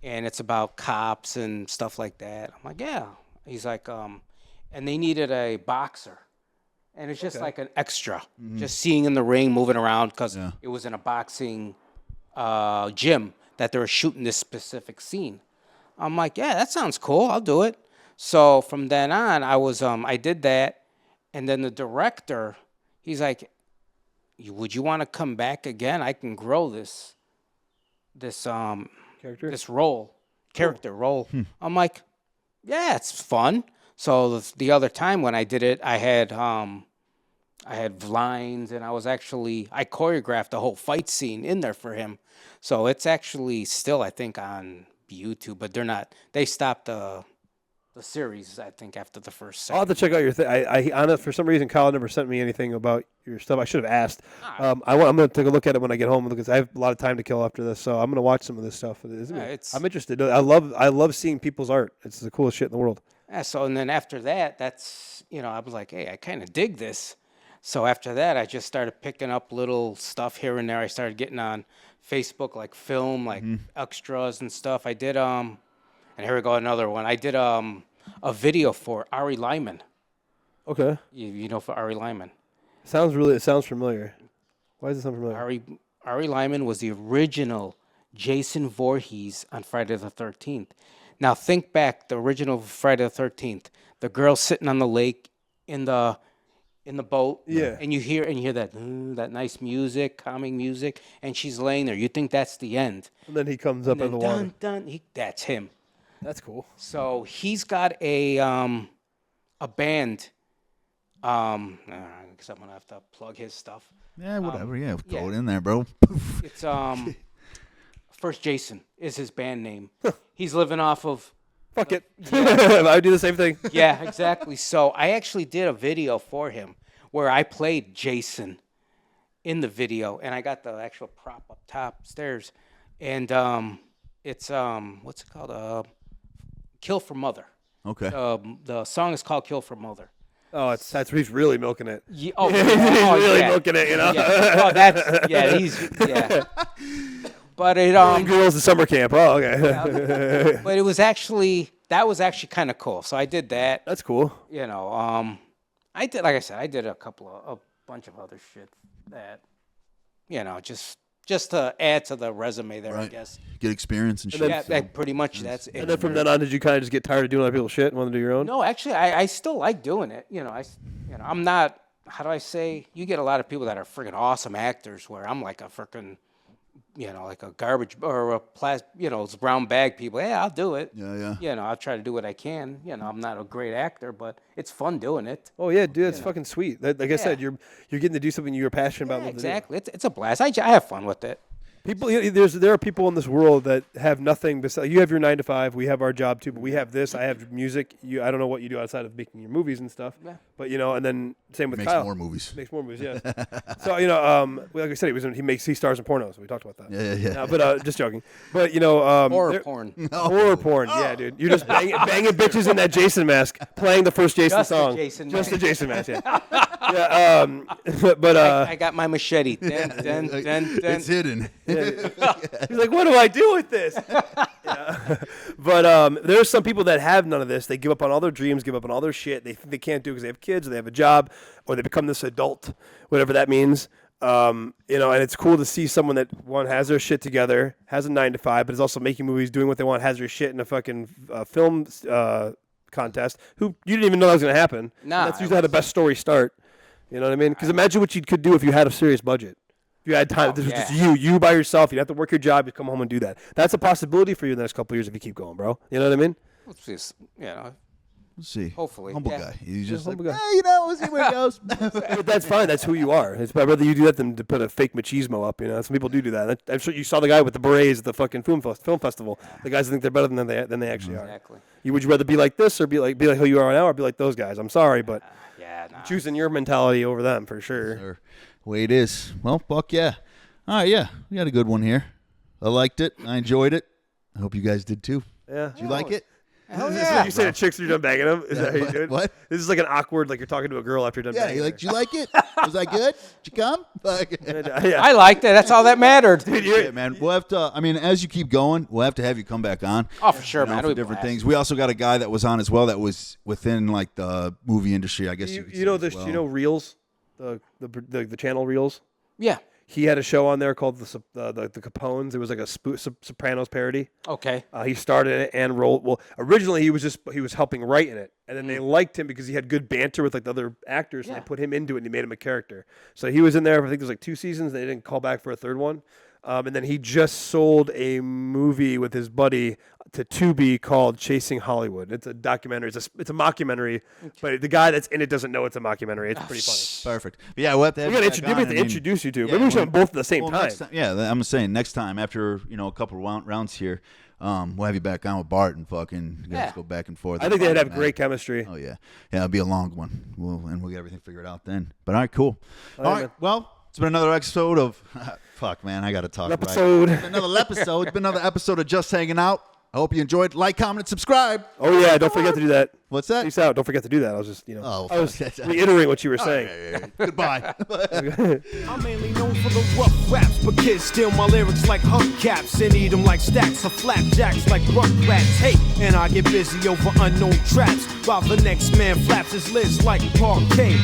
and it's about cops and stuff like that." I'm like, "Yeah." He's like, and they needed a boxer, and it's just like an extra, just seeing in the ring, moving around because it was in a boxing gym that they were shooting this specific scene. I'm like, "Yeah, that sounds cool. I'll do it." So from then on, I did that, and then the director. He's like, "Would you want to come back again? I can grow this character character role. I'm like, yeah, it's fun. So the other time when I did it, I had lines, and I choreographed the whole fight scene in there for him. So it's actually still, I think, on YouTube, but they stopped the series, I think, after the first I'll have to check out your thing. I honest, for some reason, Kyle never sent me anything about your stuff. I should have asked. I'm going to take a look at it when I get home because I have a lot of time to kill after this. So I'm going to watch some of this stuff. I'm interested. I love seeing people's art. It's the coolest shit in the world. Yeah, so, and then after that, I was like, hey, I kind of dig this. So after that, I just started picking up little stuff here and there. I started getting on Facebook, like film, like extras and stuff. I did, and here we go, another one. I did a video for Ari Lyman. Okay. You know, for Ari Lyman. It sounds familiar. Why does it sound familiar? Ari Lyman was the original Jason Voorhees on Friday the 13th. Now think back, the original Friday the 13th. The girl sitting on the lake in the boat, and you hear that nice music, calming music, and she's laying there. You think that's the end, and then he comes up in the water. That's him. That's cool. So he's got a band. I guess I'm gonna have to plug his stuff. Yeah, whatever. Throw it in there, bro. It's First Jason is his band name. He's living off of. Fuck it. I would do the same thing. Yeah, exactly. So I actually did a video for him where I played Jason in the video, and I got the actual prop up top stairs, and it's what's it called? Kill for Mother. Okay. The song is called Kill for Mother. Oh, he's really milking it. Yeah, he's really milking it, you know. Yeah. Oh, But girls at summer camp. Oh, okay. Yeah, but that was actually kind of cool. So I did that. That's cool. You know, I did, like I said, I did a bunch of other shit that, you know, just to add to the resume there, right. I guess. Get experience and shit. Yeah, pretty much that's it. And then from then on, did you kind of just get tired of doing other people's shit and want to do your own? No, actually, I still like doing it. You know, I'm not. How do I say? You get a lot of people that are freaking awesome actors, where I'm like a freaking. You know, like a garbage or a it's brown bag people. Yeah, I'll do it. Yeah. You know, I'll try to do what I can. You know, I'm not a great actor, but it's fun doing it. Oh yeah, dude, it's fucking sweet. Like I said, you're getting to do something you're passionate about. Exactly, it's a blast. I have fun with it. People, there are people in this world that have nothing besides. You have your 9 to 5. We have our job too, but we have this. I have music. I don't know what you do outside of making your movies and stuff. Yeah. But and then same with Kyle. Makes more movies. Yeah. So like I said, he stars in pornos. We talked about that. Yeah. But just joking. But horror porn. Horror porn. Yeah, dude. You're just banging bitches in that Jason mask, playing the first Jason song. Just the Jason mask. Yeah. Yeah. But I got my machete. Then. It's hidden. He's like, what do I do with this? But there's some people that have none of this. They give up on all their dreams, give up on all their shit. They think they can't do it because they have kids or they have a job or they become this adult, whatever that means. And it's cool to see someone that has their shit together, has a 9 to 5, but is also making movies, doing what they want, has their shit in a fucking film contest. Who you didn't even know that was going to happen. Nah, that's usually how the best stories start. You know what I mean? Because imagine what you could do if you had a serious budget. If you had time, this was just you by yourself. You'd have to work your job. You'd come home and do that. That's a possibility for you in the next couple of years if you keep going, bro. You know what I mean? Let's see. Hopefully. Humble guy. He's just like, guy. hey, we'll see where it goes. But that's fine. That's who you are. I'd rather you do that than to put a fake machismo up. Some people do that. I'm sure you saw the guy with the berets at the fucking film festival. The guys that think they're better than they actually are. Exactly. Would you rather be like this or be like who you are now or be like those guys? I'm sorry, but choosing your mentality over them for sure. Sure. Way it is. Well, fuck yeah. All right, yeah. We got a good one here. I liked it. I enjoyed it. I hope you guys did too. Yeah. Did you like it? Hell Is this what you say to chicks when you're done banging them? Is that how you do it? What? This is like an awkward, like you're talking to a girl after you're done banging her. Did you like it? Was I good? Did you come? I liked it. That's all that mattered. Dude, yeah, man. We'll have to, as you keep going, we'll have to have you come back on. Oh, for sure, man. For different things. We also got a guy that was on as well that was within like the movie industry, I guess. You know this? Well. You know Reels, the channel Reels. Yeah. He had a show on there called the Capones. It was like a Sopranos parody. Okay. He started it and rolled. Well, originally he was helping write in it, and then they liked him because he had good banter with like the other actors, and they put him into it and he made him a character. So he was in there. I think there's like 2 seasons. They didn't call back for a third one. And then he just sold a movie with his buddy to Tubi called Chasing Hollywood. It's a documentary. It's a mockumentary, but the guy that's in it doesn't know it's a mockumentary. It's pretty funny. Perfect. But yeah, we'll have to have We you got back on. to introduce you to. yeah, Maybe we should have both at the same time. Next time. Yeah, I'm saying next time after a couple rounds here, we'll have you back on with Bart and fucking let's go back and forth. I think they'd have great chemistry. Oh yeah, it'll be a long one. We'll get everything figured out then. But all right, cool. All right, man. well, it's been another episode of fuck, man. I got to talk. Episode. Right. It's been another episode. It's been another episode of Just Hanging Out. I hope you enjoyed. Like, comment, and subscribe. Oh yeah, don't forget to do that. What's that? Peace out. Don't forget to do that. I was just, I was fuck. reiterating what you were saying. Yeah. Goodbye. I'm mainly known for the rough raps, but kids steal my lyrics like hubcaps and eat them like stacks of flapjacks like rugrats. Hey, and I get busy over unknown traps while the next man flaps his lids like parquet.